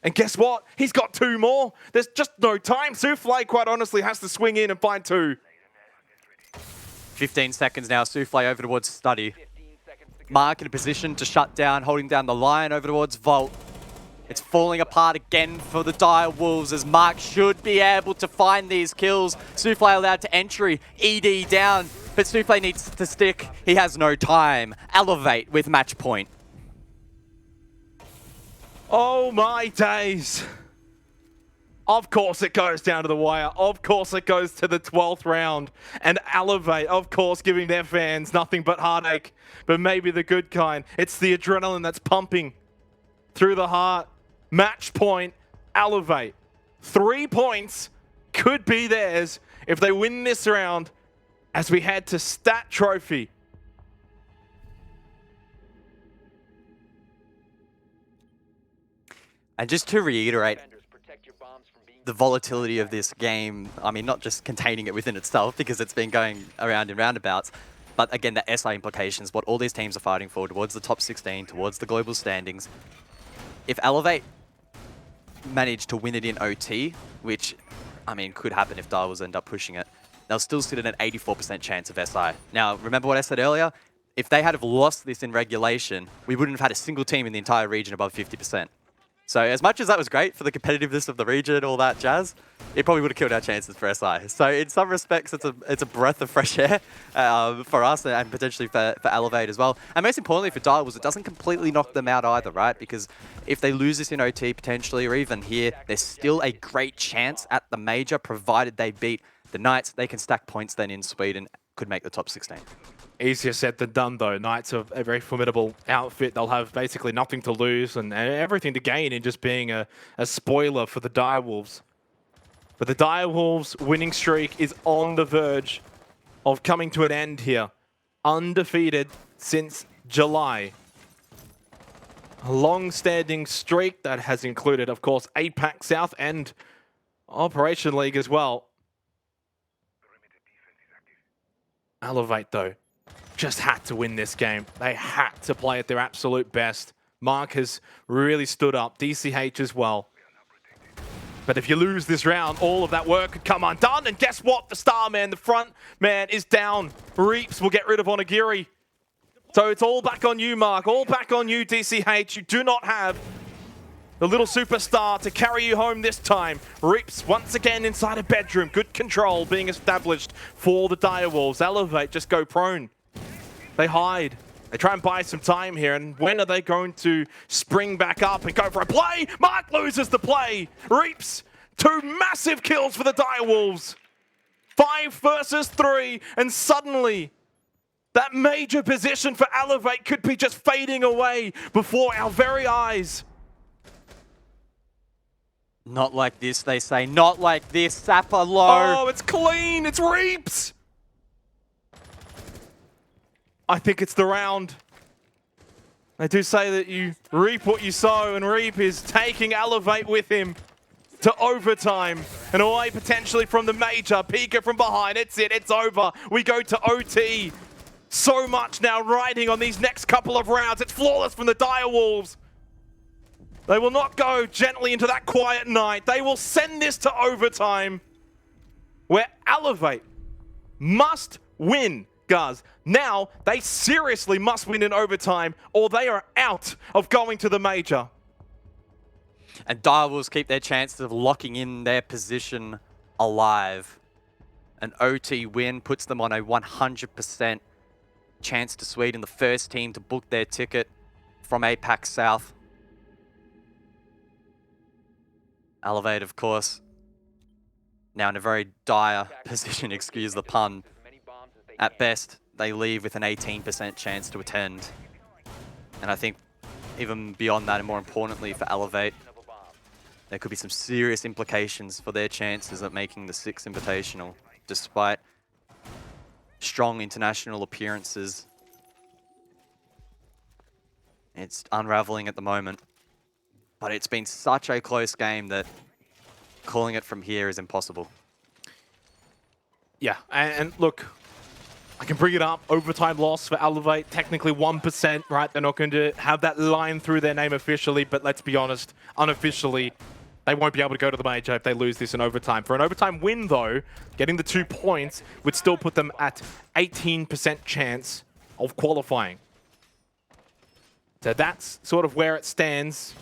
And guess what? He's got 2 more. There's just no time. Souffle, quite honestly, has to swing in and find 2. 15 seconds now. Souffle over towards Study. Mark in a position to shut down, holding down the line over towards Vault. It's falling apart again for the Dire Wolves as Mark should be able to find these kills. Souffle allowed to entry, ED down, but Souffle needs to stick. He has no time. Elevate with match point. Oh my days. Of course it goes down to the wire. Of course it goes to the 12th round. And Elevate, of course, giving their fans nothing but heartache, but maybe the good kind. It's the adrenaline that's pumping through the heart. Match point, Elevate. 3 points could be theirs if they win this round as we head to Stat Trophy. And just to reiterate, the volatility of this game, I mean, not just containing it within itself because it's been going around in roundabouts, but again, the SI implications, what all these teams are fighting for towards the top 16, towards the global standings. If Elevate manage to win it in OT, which, I mean, could happen if Direwolves end up pushing it, they'll still sit at an 84% chance of SI. Now, remember what I said earlier? If they had have lost this in regulation, we wouldn't have had a single team in the entire region above 50%. So as much as that was great for the competitiveness of the region, all that jazz, it probably would have killed our chances for SI. So in some respects, it's a breath of fresh air for us and potentially for Elevate as well. And most importantly for Direwolves, it doesn't completely knock them out either, right? Because if they lose this in OT potentially, or even here, there's still a great chance at the major, provided they beat the Knights. They can stack points then in Sweden, could make the top 16. Easier said than done, though. Knights are a very formidable outfit. They'll have basically nothing to lose and everything to gain in just being a spoiler for the Direwolves. But the Direwolves' winning streak is on the verge of coming to an end here. Undefeated since July. A long-standing streak that has included, of course, APAC South and Operation League as well. Elevate, though, just had to win this game. They had to play at their absolute best. Mark has really stood up. DCH as well. But if you lose this round, all of that work could come undone. And guess what? The star man, the front man, is down. Reaps will get rid of Onigiri. So it's all back on you, Mark. All back on you, DCH. You do not have the little superstar to carry you home this time. Reaps once again inside a bedroom. Good control being established for the Direwolves. Elevate just go prone. They hide. They try and buy some time here. And when are they going to spring back up and go for a play? Mark loses the play. Reaps 2 massive kills for the Direwolves. 5 versus 3. And suddenly, that major position for Elevate could be just fading away before our very eyes. Not like this, they say. Not like this. Sapper low. Oh, it's clean. It's Reaps. I think it's the round. They do say that you reap what you sow, and Reap is taking Elevate with him to overtime and away potentially from the major. Pika from behind, it's over. We go to OT. So much now riding on these next couple of rounds. It's flawless from the Direwolves. They will not go gently into that quiet night. They will send this to overtime, where Elevate must win, guys. Now, they seriously must win in overtime, or they are out of going to the major. And Direwolves keep their chances of locking in their position alive. An OT win puts them on a 100% chance to Sweden, the first team to book their ticket from APAC South. Elevate, of course, now in a very dire position, excuse the pun. At best, they leave with an 18% chance to attend. And I think even beyond that, and more importantly for Elevate, there could be some serious implications for their chances at making the 6th Invitational, despite strong international appearances. It's unraveling at the moment. But it's been such a close game that calling it from here is impossible. Yeah, and look, I can bring it up. Overtime loss for Elevate, technically 1%, right? They're not going to have that line through their name officially, but let's be honest, unofficially, they won't be able to go to the major if they lose this in overtime. For an overtime win, though, getting the 2 points would still put them at 18% chance of qualifying. So that's sort of where it stands.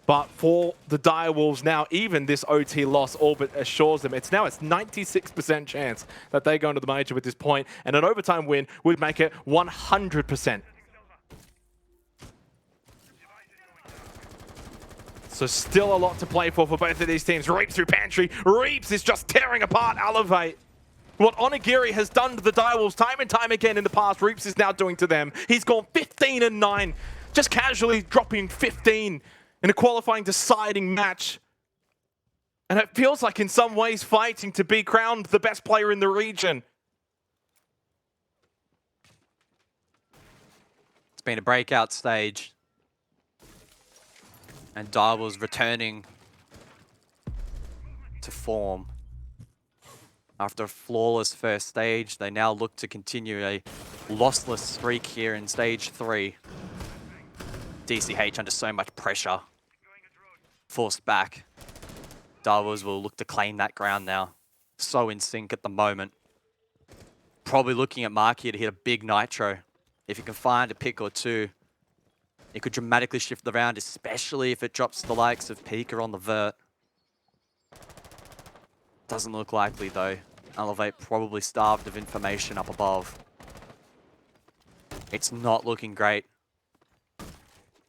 But for the Direwolves now, even this OT loss all but assures them. It's 96% chance that they go into the major with this point, and an overtime win would make it 100%. So still a lot to play for both of these teams. Reaps through Pantry. Reaps is just tearing apart Elevate. What Onigiri has done to the Direwolves time and time again in the past, Reaps is now doing to them. He's gone 15-9, just casually dropping 15 in a qualifying deciding match. And it feels like in some ways fighting to be crowned the best player in the region. It's been a breakout stage. And Direwolves returning to form. After a flawless first stage, they now look to continue a lossless streak here in stage 3. DCH under so much pressure. Forced back. Direwolves will look to claim that ground now. So in sync at the moment. Probably looking at Mark here to hit a big nitro. If he can find a pick or two, it could dramatically shift the round, especially if it drops the likes of Pika on the vert. Doesn't look likely though. Elevate probably starved of information up above. It's not looking great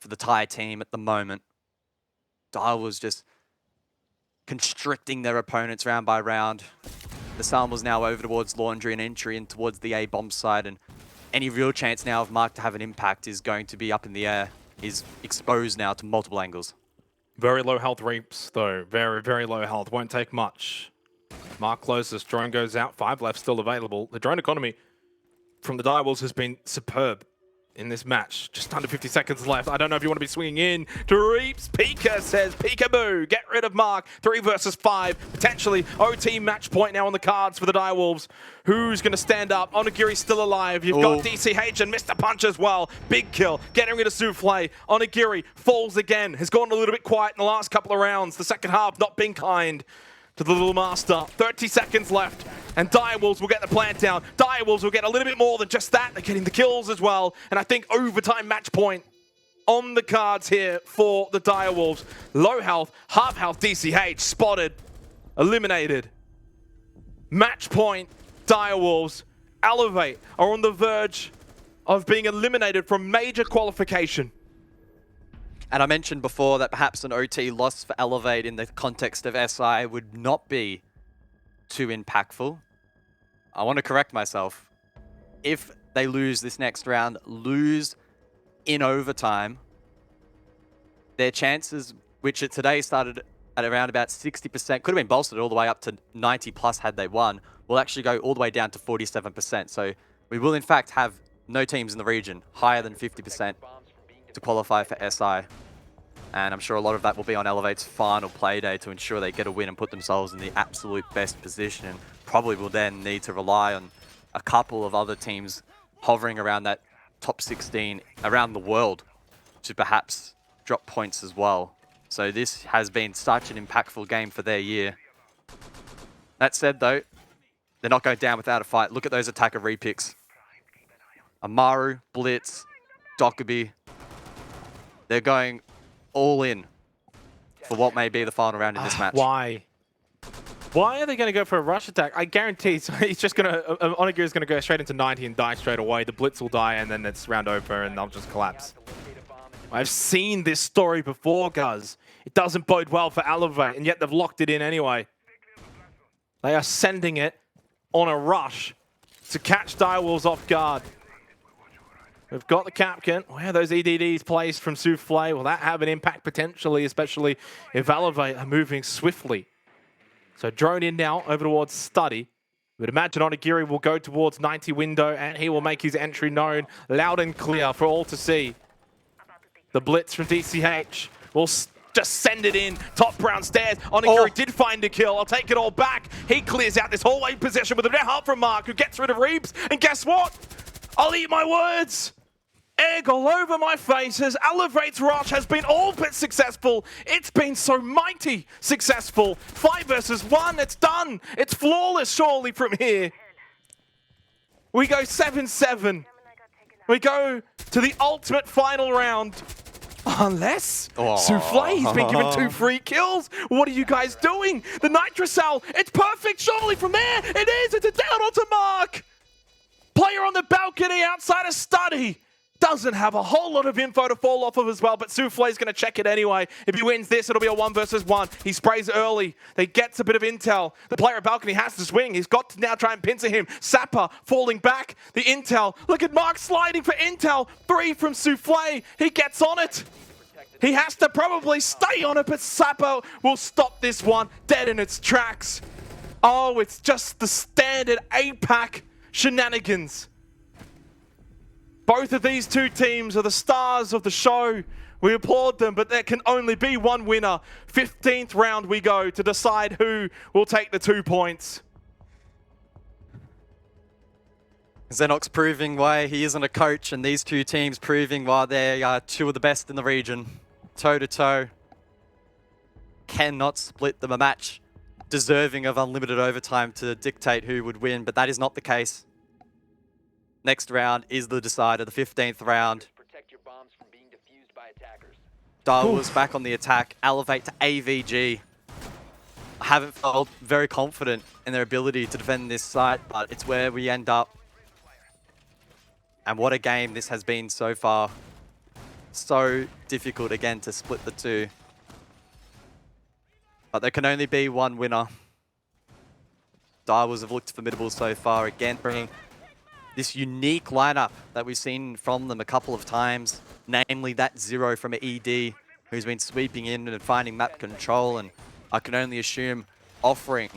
for the Thai team at the moment. Direwolves just constricting their opponents round by round. The Psalm was now over towards Laundry and entry and towards the A-bomb side, and any real chance now of Mark to have an impact is going to be up in the air. He's exposed now to multiple angles. Very low health Reaps, though. Very, very low health. Won't take much. Mark closes. Drone goes out. 5 left still available. The drone economy from the Direwolves has been superb in this match. Just under 50 seconds left. I don't know if you want to be swinging in to Reaps. Pika says, peekaboo, get rid of Mark. 3 versus 5. Potentially OT match point now on the cards for the Direwolves. Who's going to stand up? Onigiri's still alive. You've got DCH and Mr. Punch as well. Big kill. Getting rid of Souffle. Onigiri falls again. Has gone a little bit quiet in the last couple of rounds. The second half not being kind to the little master. 30 seconds left, and Direwolves will get the plant down. Direwolves will get a little bit more than just that. They're getting the kills as well, and I think overtime match point on the cards here for the Direwolves. Low health, half health DCH, spotted, eliminated. Match point, Direwolves. Elevate are on the verge of being eliminated from major qualification. And I mentioned before that perhaps an OT loss for Elevate in the context of SI would not be too impactful. I want to correct myself. If they lose this next round, lose in overtime, their chances, which today started at around about 60%, could have been bolstered all the way up to 90 plus had they won, will actually go all the way down to 47%. So we will in fact have no teams in the region higher than 50% to qualify for SI. And I'm sure a lot of that will be on Elevate's final play day to ensure they get a win and put themselves in the absolute best position. And probably will then need to rely on a couple of other teams hovering around that top 16 around the world to perhaps drop points as well. So this has been such an impactful game for their year. That said though, they're not going down without a fight. Look at those attacker repicks. Amaru, Blitz, Dockerby. They're going all in for what may be the final round in this match. Why? Why are they going to go for a rush attack? I guarantee he's just going to... Onigiri is going to go straight into 90 and die straight away. The Blitz will die and then it's round over and they'll just collapse. I've seen this story before, guys. It doesn't bode well for Elevate, and yet they've locked it in anyway. They are sending it on a rush to catch Direwolves off guard. We've got the Capcan. Where are those EDDs placed from Souffle? Will that have an impact potentially, especially if Elevate are moving swiftly? So drone in now over towards Study. We'd imagine Onigiri will go towards 90 window and he will make his entry known loud and clear for all to see. The Blitz from DCH will just send it in. Top brown stairs. Onigiri did find a kill. I'll take it all back. He clears out this hallway position with a net help from Mark, who gets rid of Reeps. And guess what? I'll eat my words. Egg all over my face as Elevate's rush has been all but successful. It's been so mighty successful. 5 versus 1, it's done. It's flawless surely from here. We go 7-7. We go to the ultimate final round. Unless Souffle's been given 2 free kills. What are you guys doing? The Nitrocell, it's perfect surely from there. It is, it's a down onto Mark. Player on the balcony outside of Study. Doesn't have a whole lot of info to fall off of as well, but Souffle's going to check it anyway. If he wins this, it'll be a 1 versus 1. He sprays early. He gets a bit of intel. The player at balcony has to swing. He's got to now try and pincer him. Sapper falling back. The intel. Look at Mark sliding for intel. 3 from Souffle. He gets on it. He has to probably stay on it, but Sapper will stop this one dead in its tracks. Oh, it's just the standard APAC shenanigans. Both of these two teams are the stars of the show. We applaud them, but there can only be one winner. 15th round we go to decide who will take the 2 points. Xenox proving why he isn't a coach, and these two teams proving why they are 2 of the best in the region. Toe to toe. Cannot split them a match deserving of unlimited overtime to dictate who would win, but that is not the case. Next round is the decider, the 15th round. Direwolves back on the attack, elevate to AVG. I haven't felt very confident in their ability to defend this site, but it's where we end up. And what a game this has been so far. So difficult again to split the 2. But there can only be one winner. Direwolves have looked formidable so far, again bringing this unique lineup that we've seen from them a couple of times, namely that 0 from ED, who's been sweeping in and finding map control, and I can only assume offering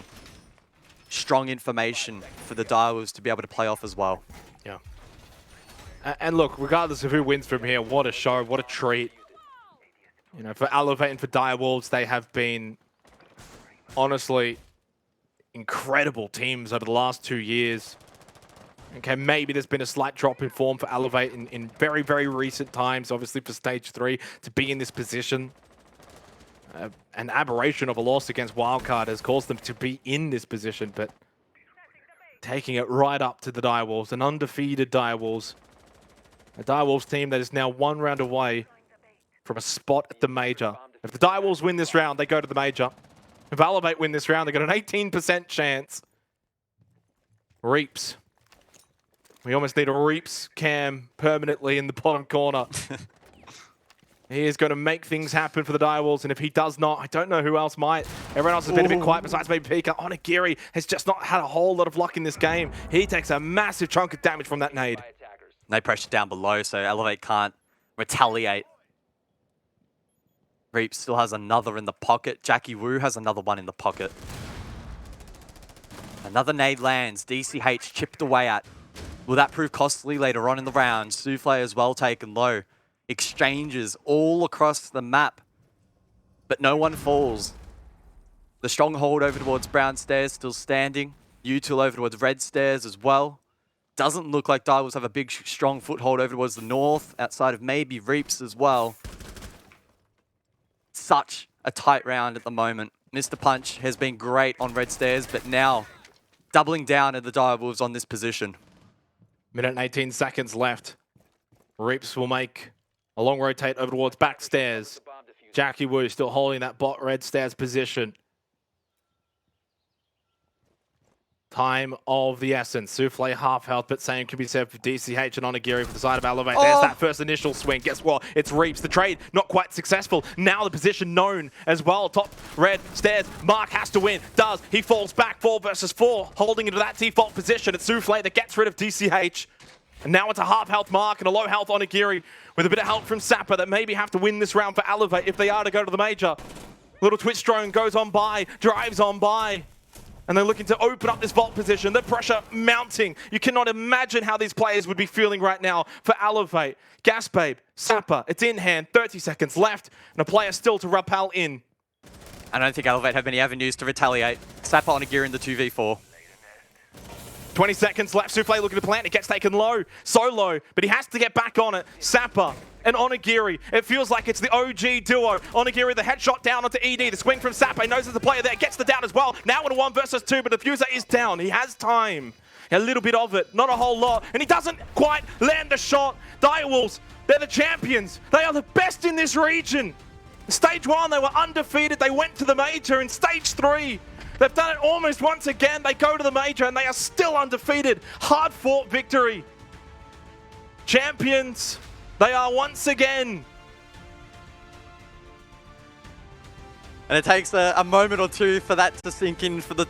strong information for the Direwolves to be able to play off as well. Yeah. And look, regardless of who wins from here, what a show, what a treat. You know, for Elevate and for Direwolves, they have been honestly incredible teams over the last 2 years. Okay, maybe there's been a slight drop in form for Elevate in very, very recent times, obviously for Stage 3, to be in this position. An aberration of a loss against Wildcard has caused them to be in this position, but taking it right up to the Direwolves, an undefeated Direwolves. A Direwolves team that is now 1 round away from a spot at the Major. If the Direwolves win this round, they go to the Major. If Elevate win this round, they got an 18% chance. Reaps. We almost need a Reaps cam permanently in the bottom corner. He is going to make things happen for the Direwolves, and if he does not, I don't know who else might. Everyone else has been a bit quiet besides maybe Pika. Onigiri has just not had a whole lot of luck in this game. He takes a massive chunk of damage from that nade. No pressure down below, so Elevate can't retaliate. Reap still has another in the pocket. Jackie Wu has another one in the pocket. Another nade lands. DCH chipped away at. Will that prove costly later on in the round? Souffle as well taken low. exchanges all across the map, but no one falls. The stronghold over towards brown stairs still standing. U2 over towards red stairs as well. Doesn't look like Direwolves have a big, strong foothold over towards the north, outside of maybe Reaps as well. Such a tight round at the moment. Mr. Punch has been great on red stairs, but now doubling down at the Direwolves on this position. Minute and 18 seconds left. Reaps will make a long rotate over towards back stairs. Jackie Wu still holding that bot red stairs position. Time of the essence. Souffle half health, but same can be said for DCH and Onigiri for the side of Elevate. There's that first initial swing. Guess what? It's Reaps. The trade not quite successful. Now the position known as well. Top red stairs. Mark has to win. Does. He falls back 4 versus 4, holding into that default position. It's Souffle that gets rid of DCH. And now it's a half health Mark and a low health Onigiri with a bit of help from Sapper that maybe have to win this round for Elevate if they are to go to the major. Little Twitch drone goes on by, drives on by. And they're looking to open up this vault position. The pressure mounting. You cannot imagine how these players would be feeling right now for Elevate. Gas Babe, Sapper, it's in hand. 30 seconds left. And a player still to rappel in. I don't think Elevate have any avenues to retaliate. Sapper on a gear in the 2v4. 20 seconds left. Souffle looking to plant. It gets taken low. So low. But he has to get back on it. Sapper and Onigiri. It feels like it's the OG duo. Onigiri, the headshot down onto ED. The swing from Sapper. He knows there's a player there. Gets the down as well. Now in a 1 versus 2, but the Diffuser is down. He has time. A little bit of it. Not a whole lot. And he doesn't quite land the shot. Direwolves, they're the champions. They are the best in this region. Stage 1, they were undefeated. They went to the major. In Stage 3, they've done it almost once again. They go to the major and they are still undefeated. Hard-fought victory. Champions. They are once again. And it takes a moment or two for that to sink in for the